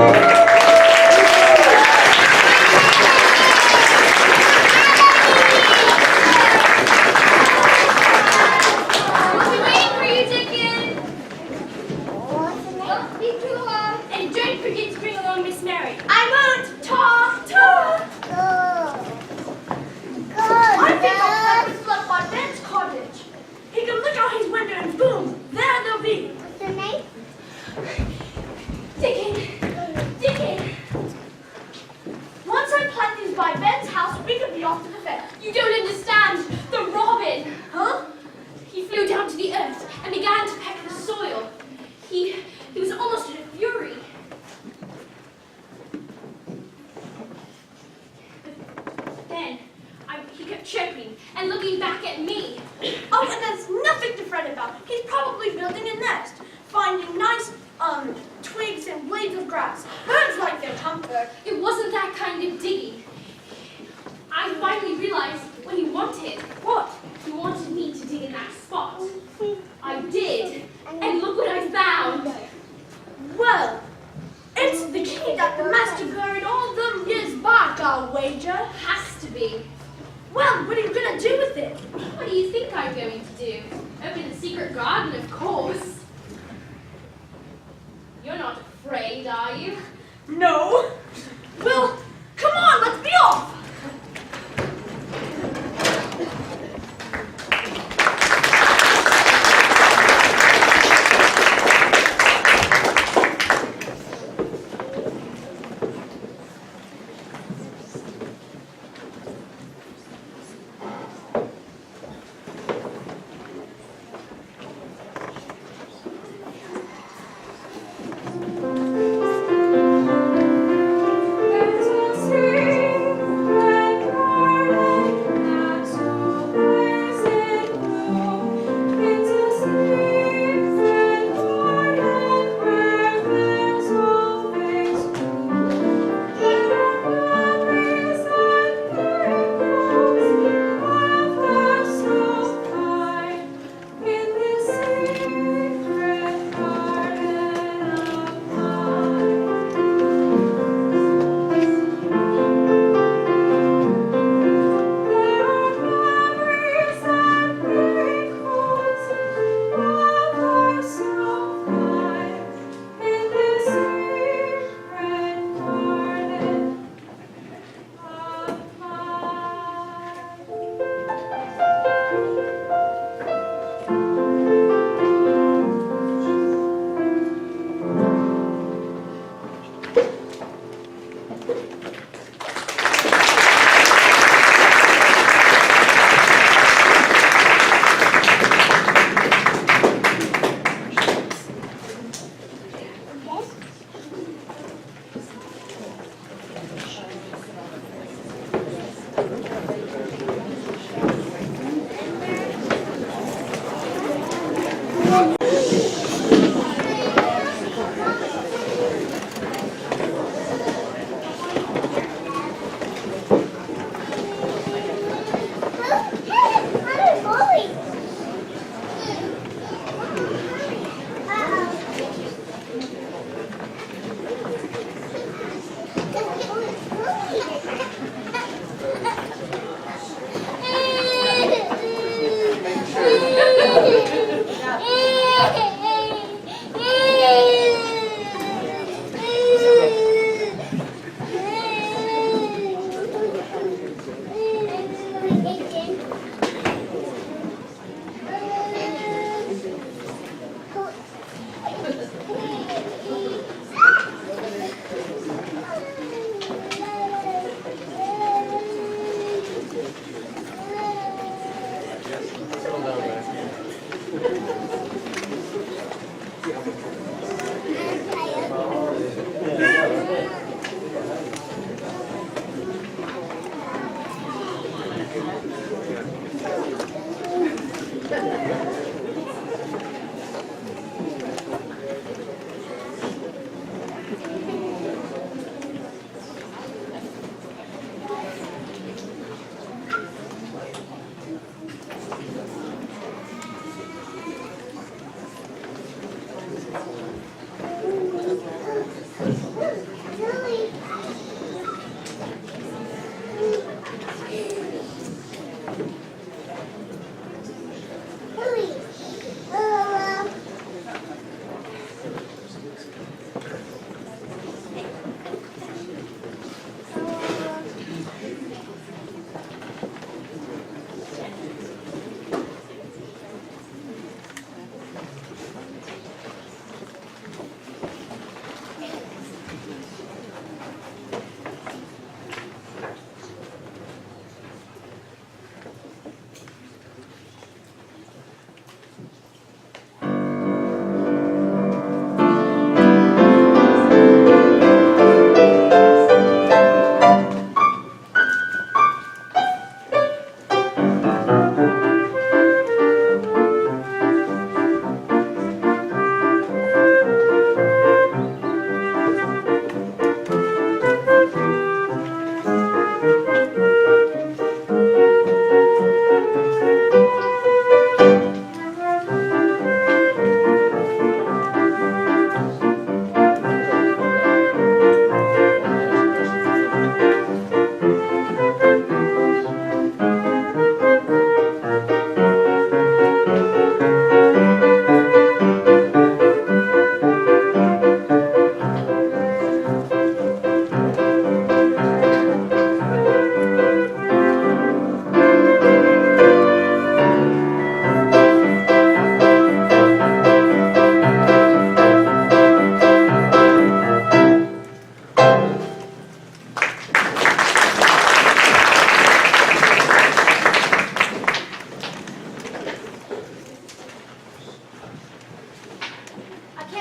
I'll be waiting for you, Dickon. Don't speak too loud. And don't forget to bring along Miss Mary. I won't. Ta, ta. I think I'll have to up by Ben's cottage. He can look out his window and boom, there they'll be. What's your name? Dickon. Once I plant these by Ben's house, we could be off to the fair. You don't understand. The robin. Huh? He flew down to the earth and began to peck the soil. He was almost in a fury. But then he kept chirping and looking back at me. Oh, and there's nothing to fret about. He's probably building a nest, finding nice, twigs and blades of grass. Birds like their comfort. It wasn't that kind of digging. I finally realized what he wanted. What? He wanted me to dig in that spot. I did, and look what I found. Well, it's the key that the master buried all them years back, I'll wager. Has to be. Well, what are you gonna do with it? What do you think I'm going to do? Open the secret garden, of course. You're not afraid, are you? No. Well, come on, let's be off.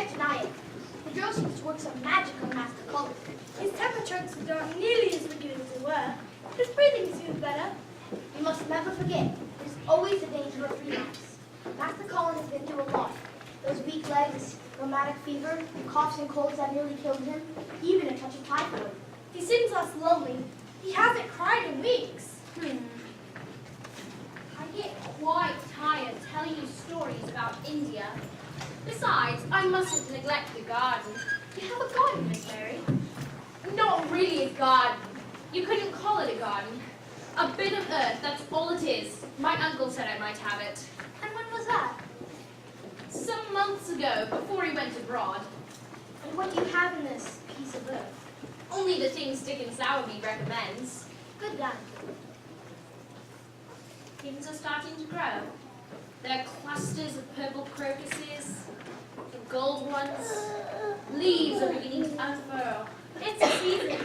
can't deny it. The girl seems to work some magic on Master Cullen. His temper trunks are not nearly as wicked as they were. His breathing seems better. You must never forget, there's always the danger of relapse. Master Cullen has been through a lot. Those weak legs, rheumatic fever, coughs and colds that nearly killed him, even a touch of typhoid. He seems less lonely. He hasn't cried in weeks. I get quite tired telling you stories about India. Besides, I mustn't neglect the garden. You have a garden, Miss Mary? Not really a garden. You couldn't call it a garden. A bit of earth, that's all it is. My uncle said I might have it. And when was that? Some months ago, before he went abroad. And what do you have in this piece of earth? Only the things Dickon Sowerby recommends. Good done. Things are starting to grow. There are clusters of purple crocuses, the gold ones. Leaves are beginning to unfurl. It's a season.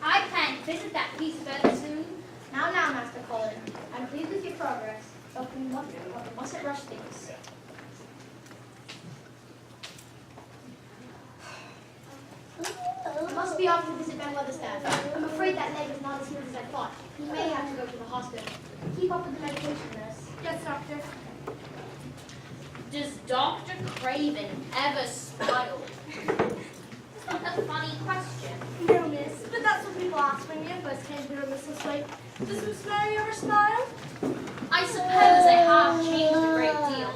I plan to visit that piece of earth soon. Now, Master Cullen, I'm pleased with your progress, but we mustn't rush things. I must be off to visit Ben Weatherstaff. I'm afraid that leg is not as healed as I thought. He may have to go to the hospital. Keep up with the medication, nurse. Yes, doctor. Does Dr. Craven ever smile? Isn't that a funny question? No, miss, but that's what people asked when you first came here, Mrs. Slate. Does Miss Mary ever smile? I suppose I have changed a great deal.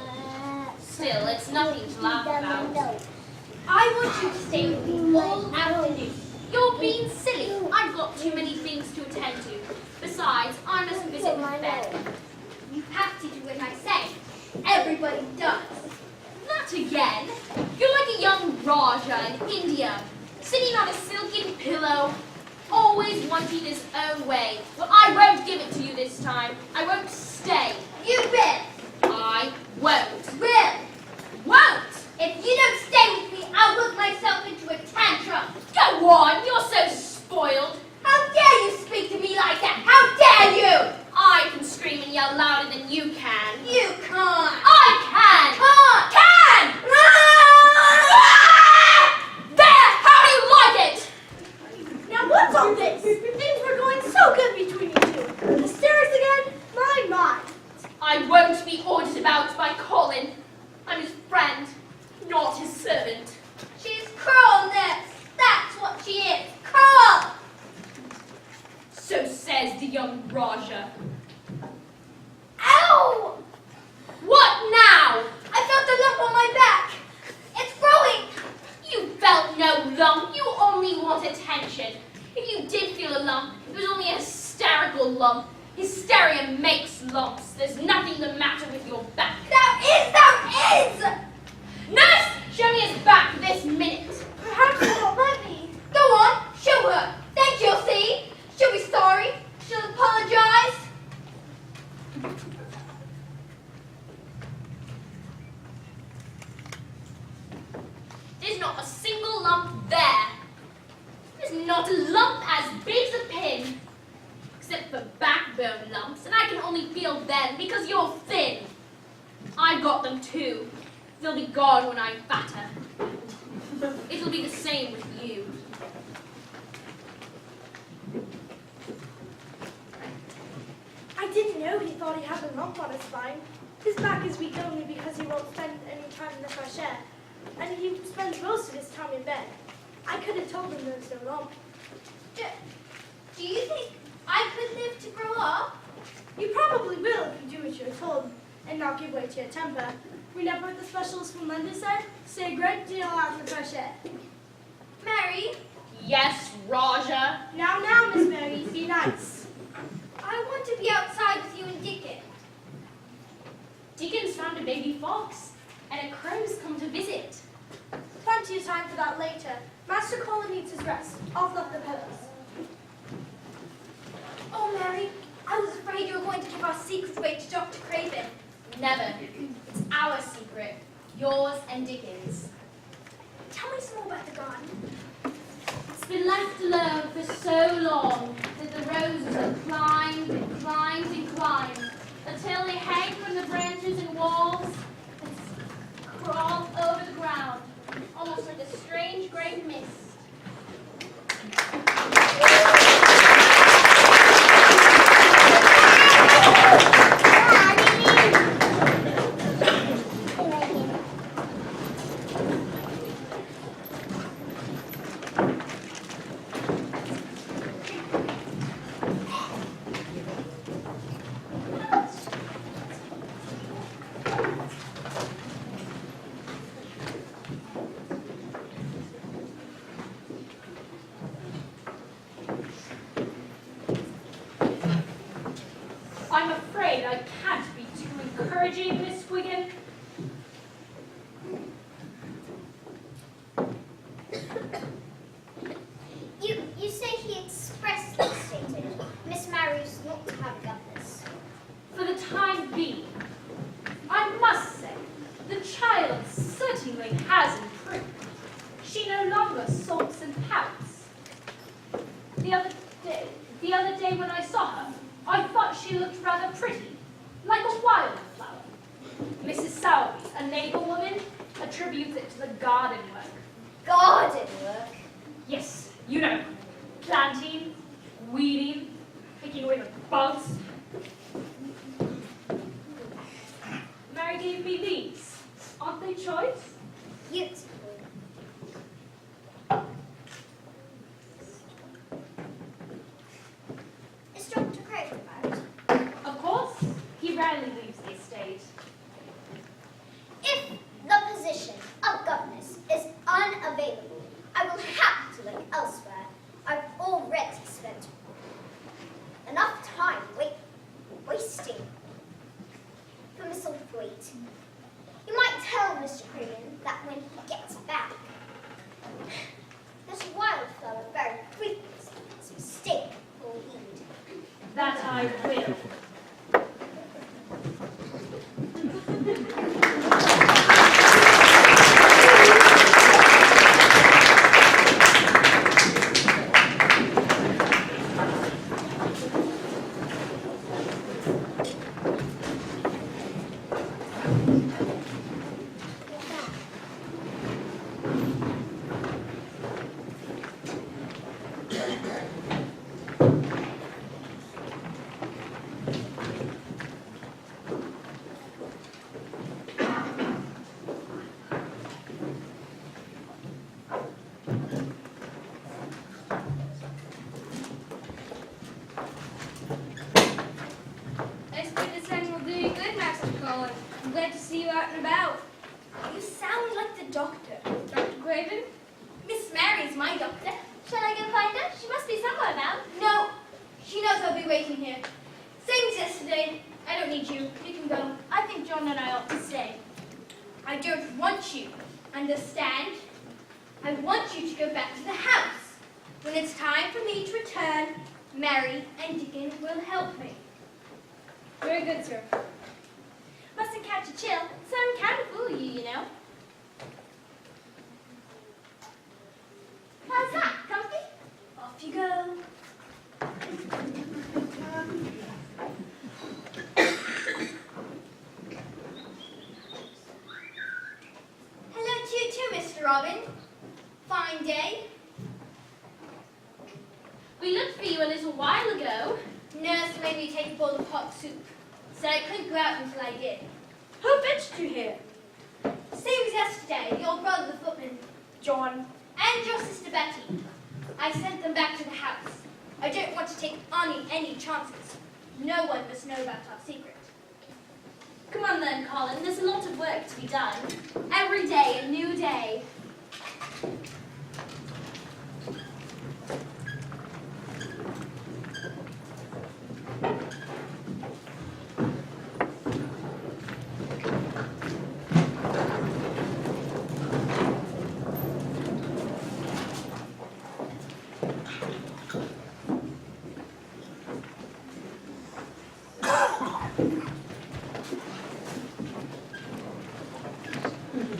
Still, it's nothing to laugh about. I want you to stay with me all afternoon. You're being silly. I've got too many things to attend to. Besides, I must visit with Ben. You have to do what I say. Everybody does. Not again. You're like a young Raja in India, sitting on a silken pillow, always wanting his own way. Well, I won't give it to you this time. I won't stay. You will. I won't. Will. Won't! If you don't stay with me, I'll work myself into a tantrum. Go on, you're so spoiled. How dare you speak to me like that? How dare you? I can scream and yell louder than you can. You can't. I can! Can't. Can! There! How do you like it? Now what's all this? Things were going so good between you two. The stairs again? My. I won't be ordered about by Colin. I'm his friend, not his servant. She's cruel, nurse. That's what she is. Cruel. So says the young Raja. Ow! What now? I felt a lump on my back. It's growing. You felt no lump. You only want attention. If you did feel a lump, it was only a hysterical lump. Hysteria makes lumps. There's nothing the matter with your back. There is. Nurse, show me his back this minute. Perhaps you won't let me. Go on, show her. Then she'll see. She'll be sorry. She'll apologize. There's not a single lump there. There's not a lump as big as a pin. Except for backbone lumps, and I can only feel them because you're thin. I've got them too. They'll be gone when I'm fatter. It'll be the same with you. I didn't know he thought he had a lump on his spine. His back is weak only because he won't spend any time in the fresh air. And he spends most of his time in bed. I could have told him there was no lump. Do you think I could live to grow up? You probably will if you do what you're told and not give way to your temper. Remember what the specialist from London said? Stay a great deal out of the fresh air. Mary? Yes, Raja. Now, Miss Mary, be nice. I want to be outside with you and Dickon. Dickens found a baby fox, and a crow's come to visit. Plenty of time for that later. Master Colin needs his rest. I'll fluff the pillows. Oh, Mary, I was afraid you were going to give our secret away to Dr. Craven. Never. It's our secret. Yours and Dickens. Tell me some more about the garden. It's been left alone for so long that the roses have climbed and climbed and climbed until they hang from the branches and walls and crawl over the ground, almost Mary Jane, Miss Squiggin? You say he expressly stated Miss Mary's not to have a governess. For the time being, I must say, the child certainly has improved. She no longer sulks and pouts. The other day when I saw her, I thought she looked rather pretty, like a wildflower. Mrs. Sowerby, a neighbor woman, attributes it to the garden work. Garden work? Yes, you know, planting, weeding, taking away the bugs. Mary gave me these. Aren't they choice? Beautiful. Is Dr. Craven about? Of course, he rarely leaves the estate. If the position of governess is unavailable, I will have to look elsewhere. I've already spent enough time wasting for Miss Althwaite. You might tell Mr. Craven that when he gets back, this wildflower very frequently some mistake or weed. That I will. I expect this thing will do you good, Master Colin. I'm glad to see you out and about. You sound like the doctor. Dr. Craven? Miss Mary's my doctor. Shall I go find her? She must be somewhere now. No, she knows I'll be waiting here. Same as yesterday. I don't need you. You can go. I think John and I ought to stay. I don't want you. Understand? I want you to go back to the house. When it's time for me to return, Mary and Dickon will help me. Very good, sir. Mustn't catch a chill. Sun can fool you, you know. How's that? Comfy? Off you go. Hello to you too, Mr. Robin. Fine day. We looked for you a little while ago. Nurse made me take a bowl of hot soup. Said I couldn't go out until I did. Who fetched you here? Same as yesterday, your brother the footman, John, and your sister Betty. I sent them back to the house. I don't want to take any chances. No one must know about our secret. Come on then, Colin. There's a lot of work to be done. Every day, a new day.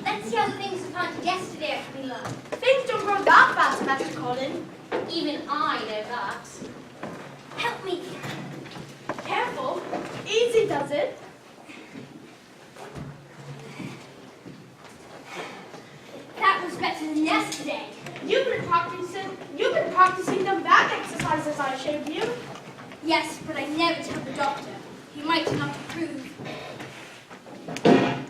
Let's see how the things we planted yesterday are coming along. Things don't grow that fast, Master Colin. Even I know that. Help me. Careful. Easy does it. That was better than yesterday. You've been practicing the back exercises I showed you. Yes, but I never tell the doctor. He might not approve.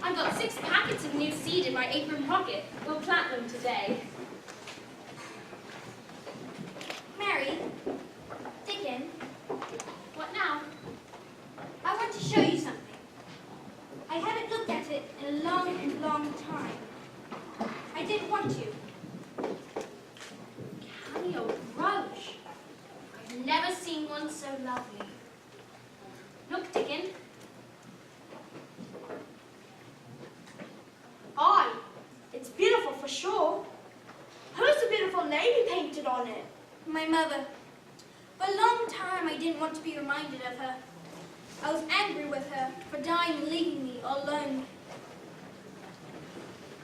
I've got 6 packets of new seed in my apron pocket. We'll plant them today. Mary, Dickon, What now? I want to show you something. I haven't looked at it in a long, long time. I didn't want to. Cameo rose. I've never seen one so lovely. Look, Dickon. wanted on it. My mother. For a long time, I didn't want to be reminded of her. I was angry with her for dying and leaving me all alone.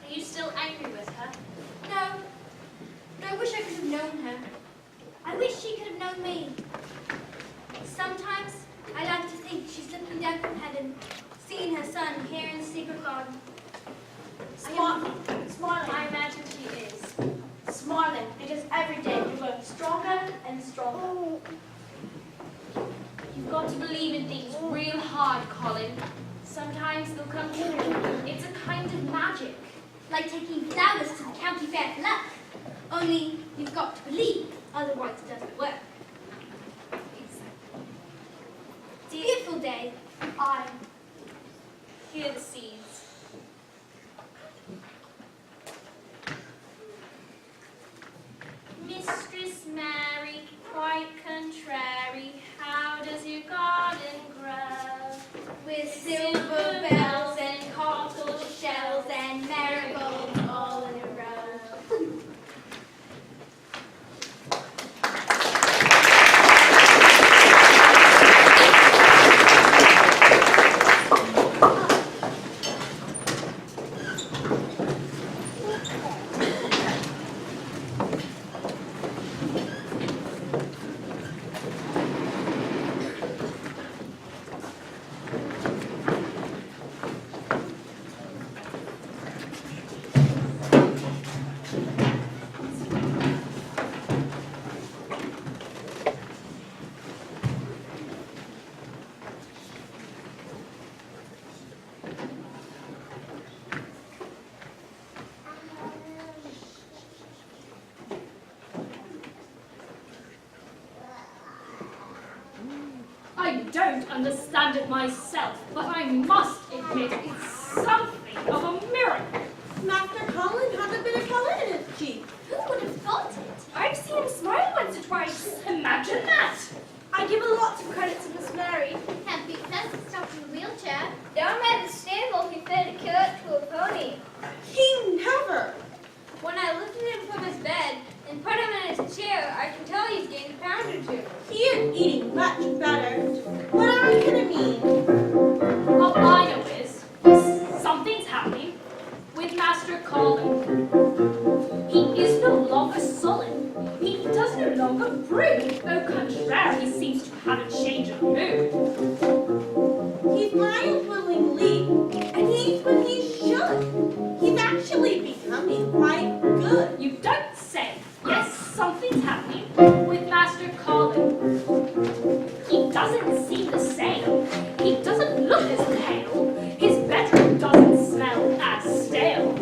Are you still angry with her? No, but I wish I could have known her. I wish she could have known me. Sometimes I like to think she's looking down from heaven, seeing her son here in the secret garden. Smarling, I imagine she is. smarling, because every day you grow stronger and stronger. You've got to believe in things real hard, Colin. Sometimes they'll come true. It's a kind of magic. Like taking flowers to the county fair for luck. Only you've got to believe, otherwise it doesn't work. It's a beautiful day. I hear the seeds. Mistress Mary, quite contrary, how does your garden grow? With silver bells and cockle shells and marigolds all in a row. I don't understand it myself, but I must admit it's something of a miracle. Master Colin has a bit of color in his cheek. Who would have thought it? I've seen him smile once or twice. Imagine that! I give a lot of credit to Miss Mary. Can't beat that stuff in the wheelchair. Down by the stable, he fed a carrot to a pony. He never. When I lifted him from his bed and put him in his chair, I can tell he's gained a pound or two. He is eating much better. Whatever can it mean? All I know is something's happening with Master Colin. He is no longer sullen. He does no longer brood. Au contraire, he seems to have a change of mood. He smiles willingly, and he eats when he should. He's actually becoming quite good. You don't say. Yes, something's happening with Master Colin. He doesn't seem the same. He doesn't look as pale. His bedroom doesn't smell as stale.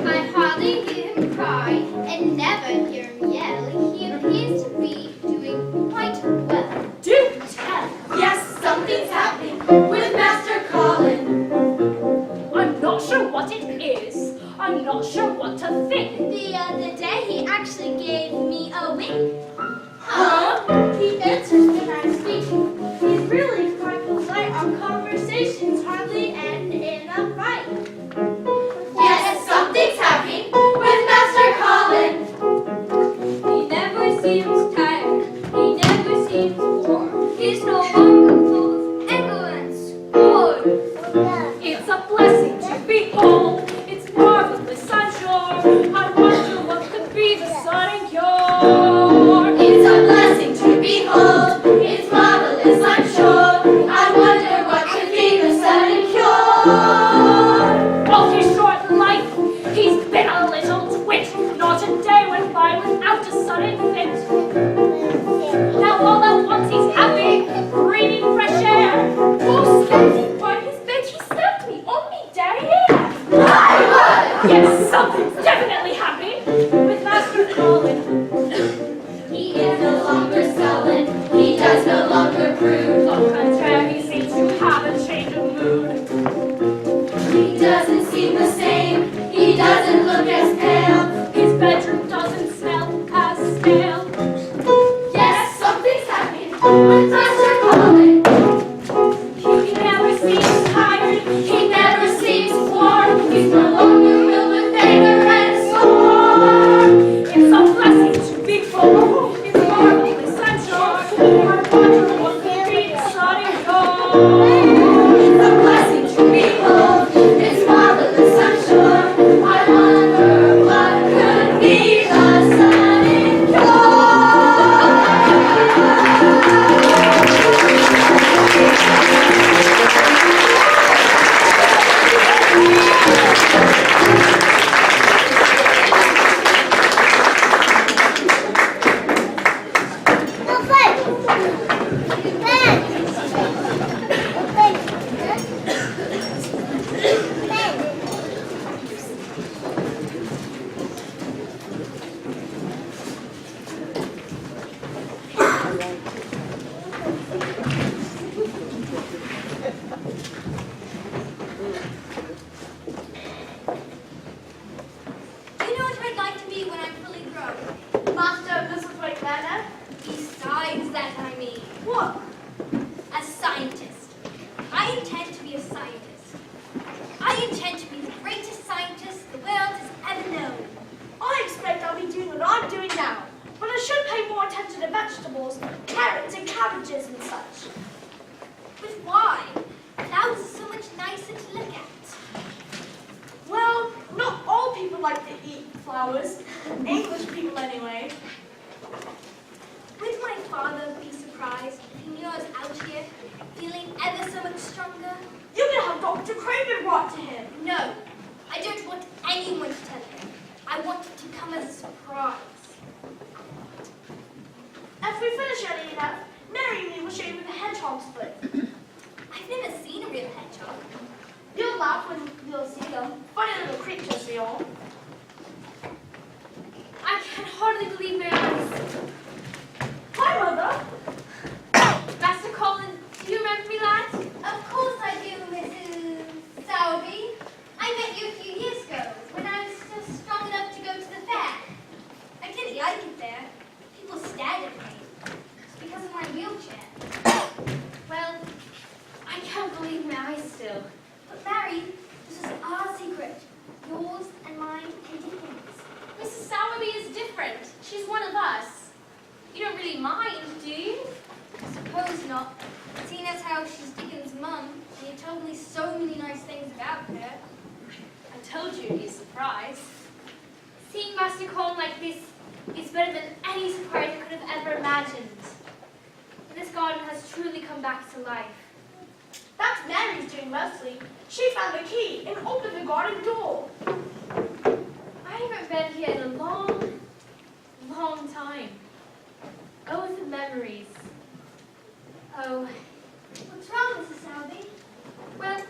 I hardly hear him cry and never hear him yell. He appears to be doing quite well. Do tell. Yes, something's happening with Master Colin. I'm not sure what it is. I'm not sure what to think. The other day he actually gave me a wink. Huh? He answers when I'm speaking. He's really quite polite. Our conversations hardly end in a fight. Yes, something's happening with Master Colin. He never seems tired. He never seems bored. He's no longer full of anger and scorn. It's a blessing to behold. It's marvelous, I'm sure. I wonder what could be the sudden cure. It's a blessing to behold. What? A scientist. I intend to be a scientist. I intend to be the greatest scientist the world has ever known. I expect I'll be doing what I'm doing now, but I should pay more attention to vegetables, carrots and cabbages and such. But why? Flowers are so much nicer to look at. Well, not all people like to eat flowers. English people anyway. Would my father be surprised if he knew I was out here, feeling ever so much stronger? You can have Dr. Craven brought to him. No, I don't want anyone to tell him. I want it to come as a surprise. If we finish early enough, Mary and me will show you where the hedgehog's foot. I've never seen a real hedgehog. You'll laugh when you'll see them. Funny little creatures they are. I can hardly believe my eyes. Hi, Mother. Master Colin, do you remember me, lad? Of course I do, Mrs. Sowerby. I met you a few years ago when I was still strong enough to go to the fair. I didn't like it there. People stared at me. It's because of my wheelchair. Well, I can't believe my eyes still. But Mary, this is our secret. Yours and mine and Dickens. Mrs. Sowerby is different. She's one of us. You don't really mind, do you? I suppose not. Seeing as how she's Dickens' mum, and you told me so many nice things about her. I told you it'd be a surprise. Seeing Master Colin like this is better than any surprise I could have ever imagined. And this garden has truly come back to life. That's Mary's doing mostly. She found the key and opened the garden door. I haven't been here in a long, long time. Oh, the memories. Oh, What's wrong, Mrs. Sowerby? well,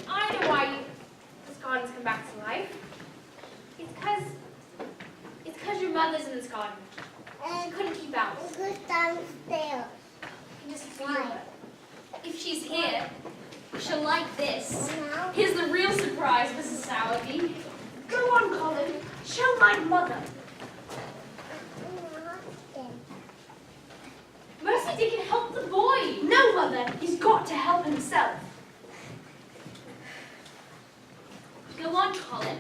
I know why this garden's come back to life. It's because your mother's in this garden. She couldn't keep out. Go downstairs. You just feel it. If she's here, she'll like this. Now, Here's the real surprise, Mrs. Sowerby. Go on, Colin. Show my mother. Mercy Dickon, help the boy. No, Mother. He's got to help himself. Go on, Colin.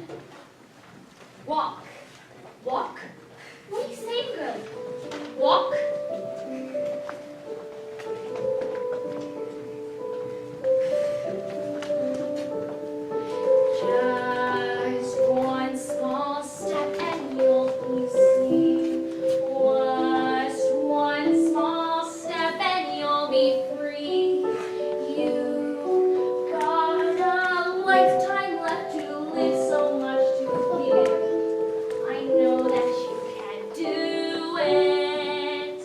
Walk. Walk? What are you saying, girl? Walk? Just one small step and you'll be free. Just one small step and you'll be free. You've got a lifetime left to live, so much to give. I know that you can do it.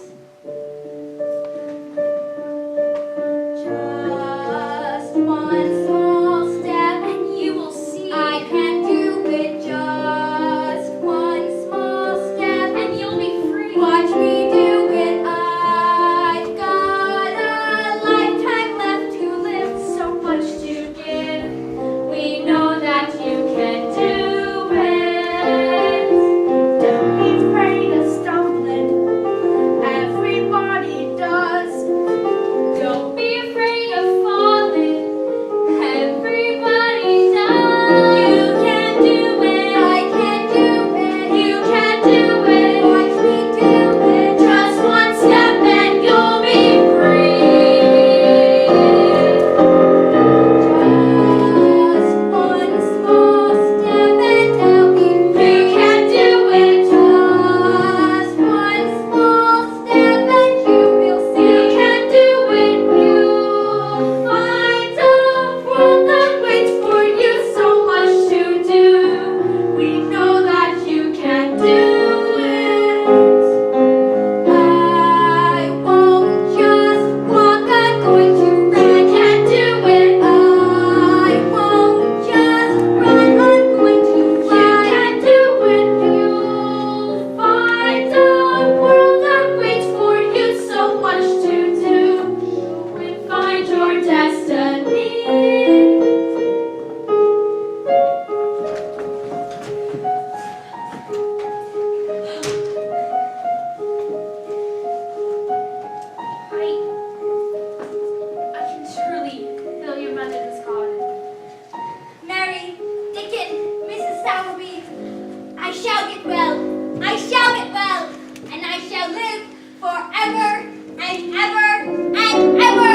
get well. I shall get well. And I shall live forever and ever and ever.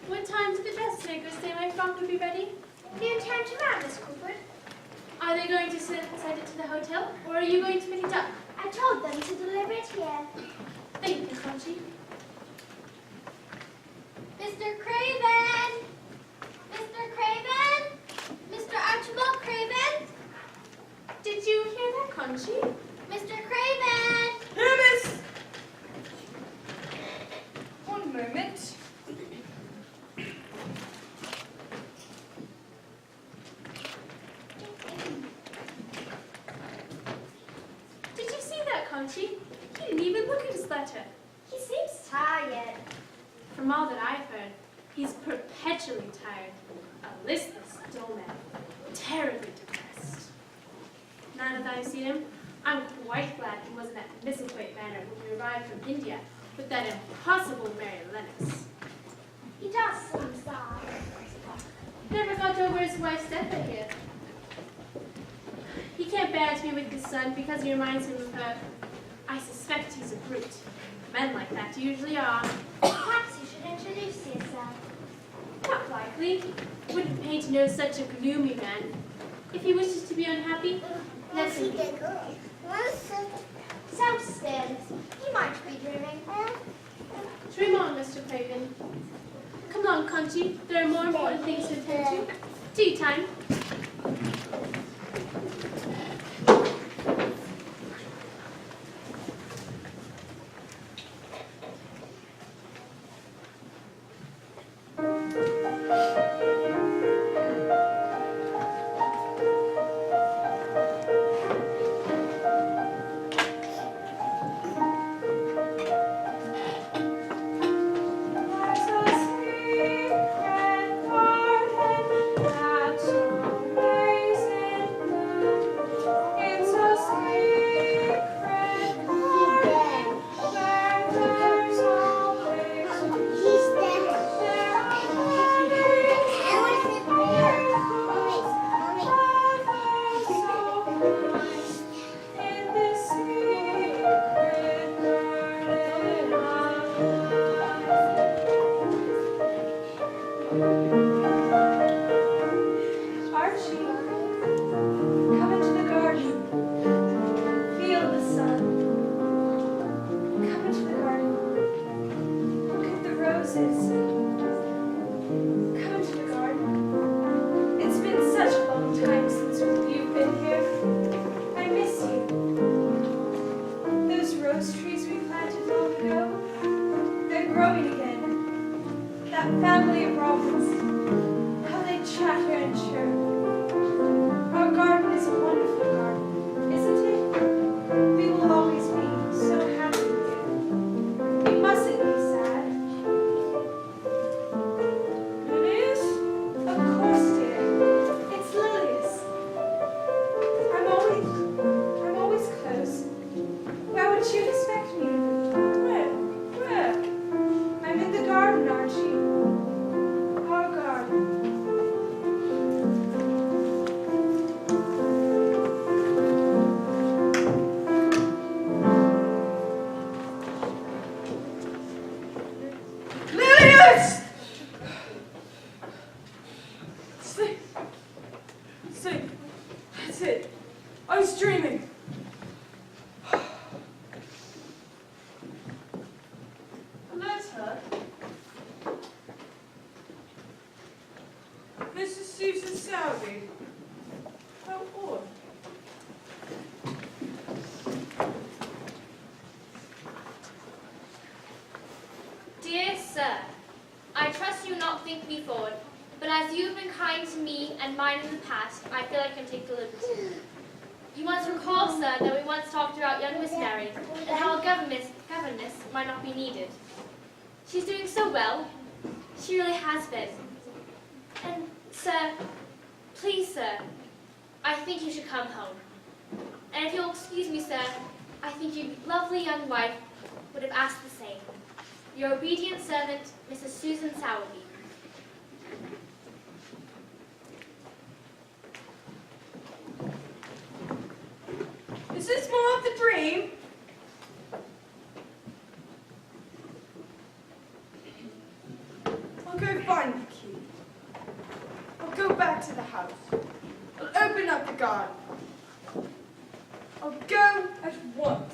What time did the dressmakers say my frock would be ready? Noon time tomorrow, Miss Cooper. Are they going to send it to the hotel, or are you going to pick it up? I told them to deliver it here. Thank you, Conchi. Mr. Craven! Mr. Craven! Mr. Archibald Craven! Did you hear that, Conchi? Mr. Craven! Here, miss! One moment. Did you see that, Conchi? He didn't even look at his letter. He seems tired. From all that I've heard, he's perpetually tired. A listless, dull man. Terribly depressed. Now that I've seen him, I'm quite glad he wasn't at Misselthwaite Manor when we arrived from India with that impossible Mary Lennox. He does seem sad. Never got over his wife's death I hear. He can't bear to be with his son because he reminds him of her. I suspect he's a brute. Men like that usually are. Perhaps you should introduce yourself. Not likely. Wouldn't pay to know such a gloomy man. If he wishes to be unhappy, let him be. Self-stead. He might be dreaming. Dream on, Mr. Craven. Come along, Conchi. There are more important things to attend to. Tea time. There's a secret garden that's so kind to me and mine in the past, I feel I can take the liberty. You must recall, sir, that we once talked about young Miss Mary and how a governess might not be needed. She's doing so well. She really has been. And, sir, please, sir, I think you should come home. And if you'll excuse me, sir, I think your lovely young wife would have asked the same. Your obedient servant, Mrs. Susan Sowerby. Is this more of the dream? I'll go find the key. I'll go back to the house. I'll open up the garden. I'll go at once.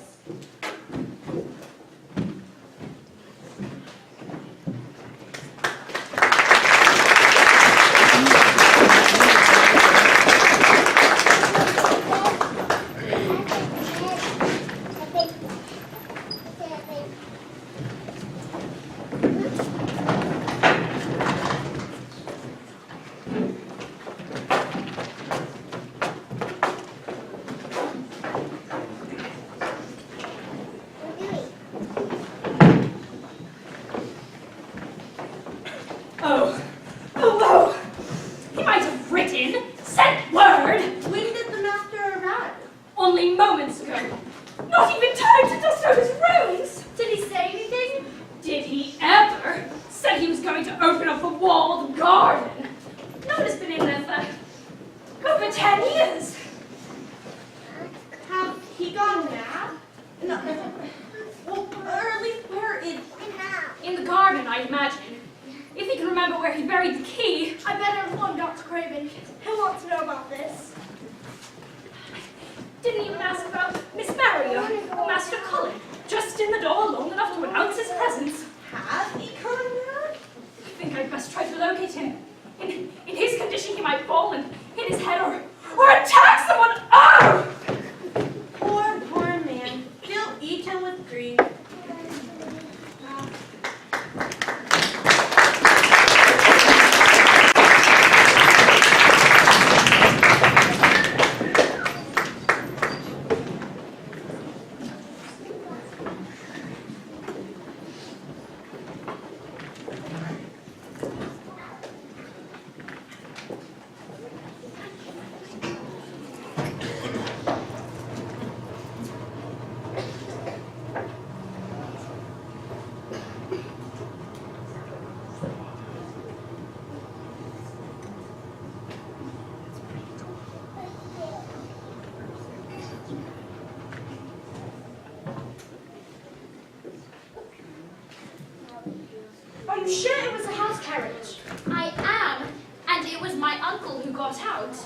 I'm sure it was a house carriage. I am, and it was my uncle who got out.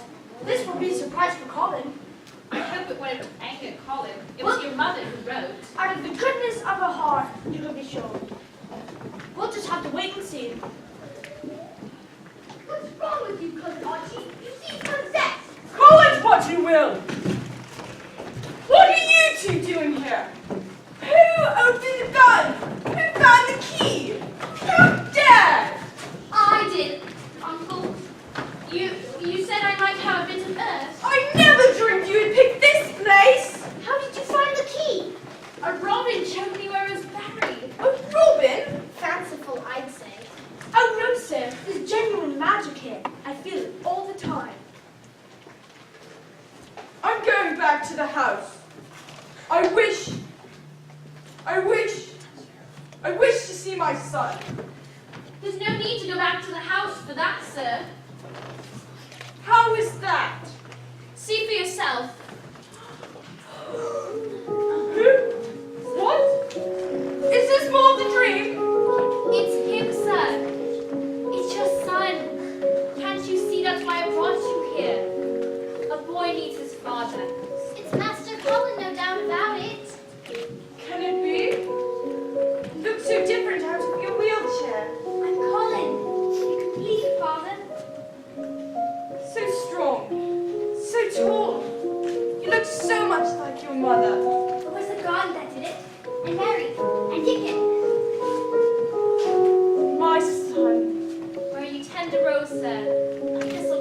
This will be a surprise for Colin. I hope it won't anger Colin. It was your mother who wrote. Out of the goodness of her heart, you can be sure. We'll just have to wait and see. What's wrong with you, Cousin Archie? You seem possessed. Call it what you will. What are you two doing here? Who opened the gun? Who found the key? How dare! I did, Uncle. You said I might have a bit of earth. I never dreamed you would pick this place! How did you find the key? A robin showed me where it was buried. A robin? Fanciful, I'd say. Oh no, sir. There's genuine magic here. I feel it all the time. I'm going back to the house. I wish to see my son. There's no need to go back to the house for that, sir. How is that? See for yourself. What? Is this more of the dream? It's him, sir. It's your son. Can't you see that's why I brought you here? A boy needs his father. It's Master Colin, no doubt about it. Can it be? You look so different out of your wheelchair. I'm Colin. You complete, Father. So strong. So tall. You look so much like your mother. It was the garden that did it. And Mary. And Dickon. My son. Where you tend a rose, sir. A thistle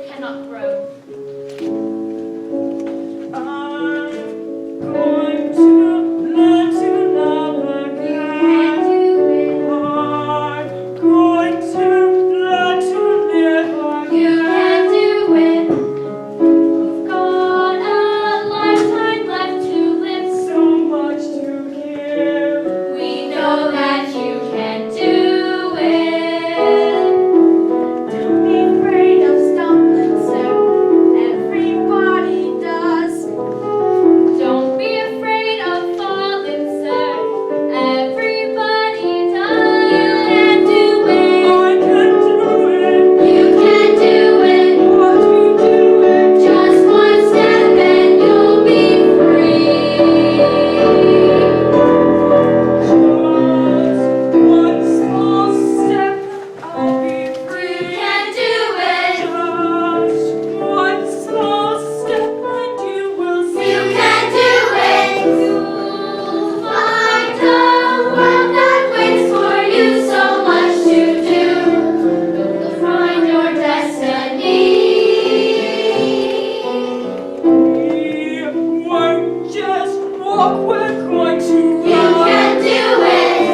walk, we're going to run. You can do it.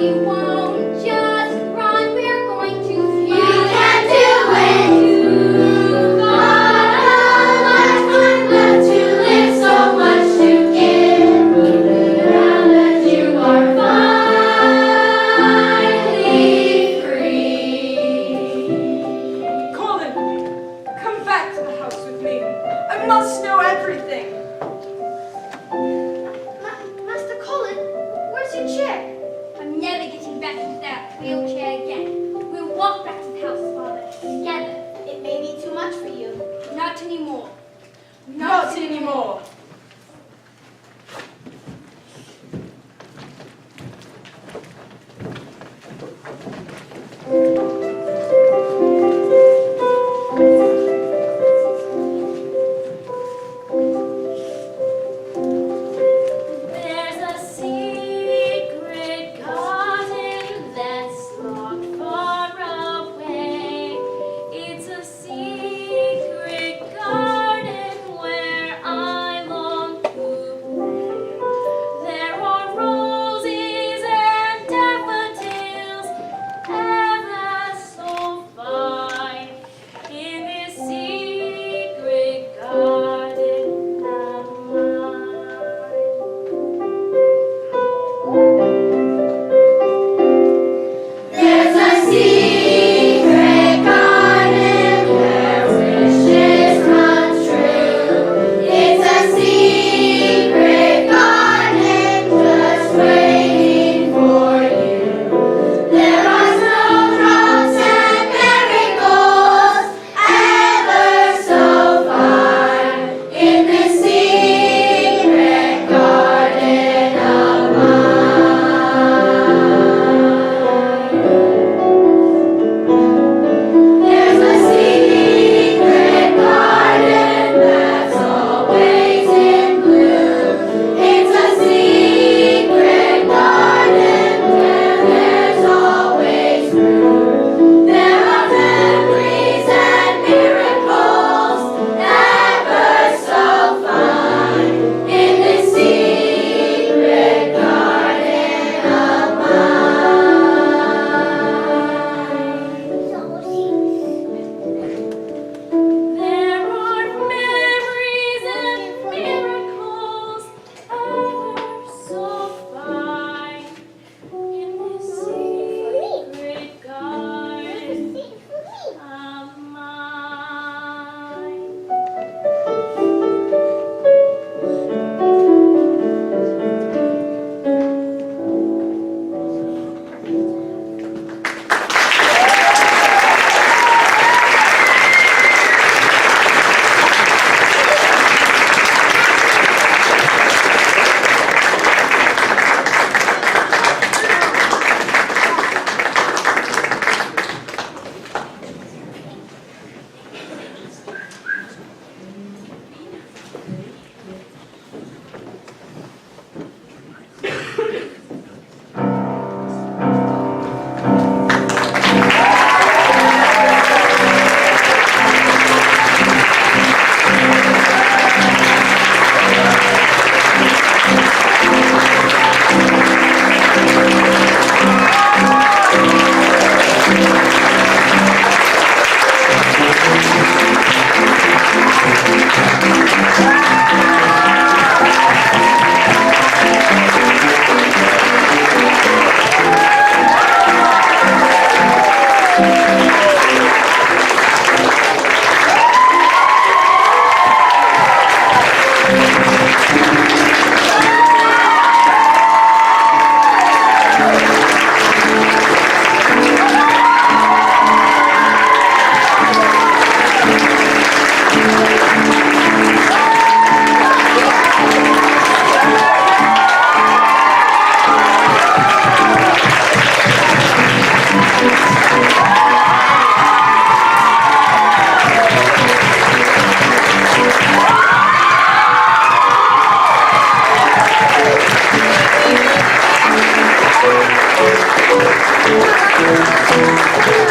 We won't just run, we're going to fly. You can do it. You've got a lifetime left to live, so much to give. Now that you are finally free. Colin, come back to the house with me. I must know everything. Master Colin, where's your chair? I'm never getting back into that wheelchair again. We'll walk back to the house, Father, together. It may be too much for you. Not anymore. Not anymore. There's a secret garden that's locked far away. It's a secret garden where I long to play. There are roses and daffodils ever so fine in this secret garden of mine. There's a secret garden where wishes come true. It's a secret garden just waiting for you. There are snowdrops and marigolds ever so fine in this secret garden of mine. There's a secret garden that's always in bloom. It's a secret garden where there's always room. There are memories and miracles ever so fine in this secret garden of mine. There are memories and miracles ever so fine in this secret garden of mine. Thank you.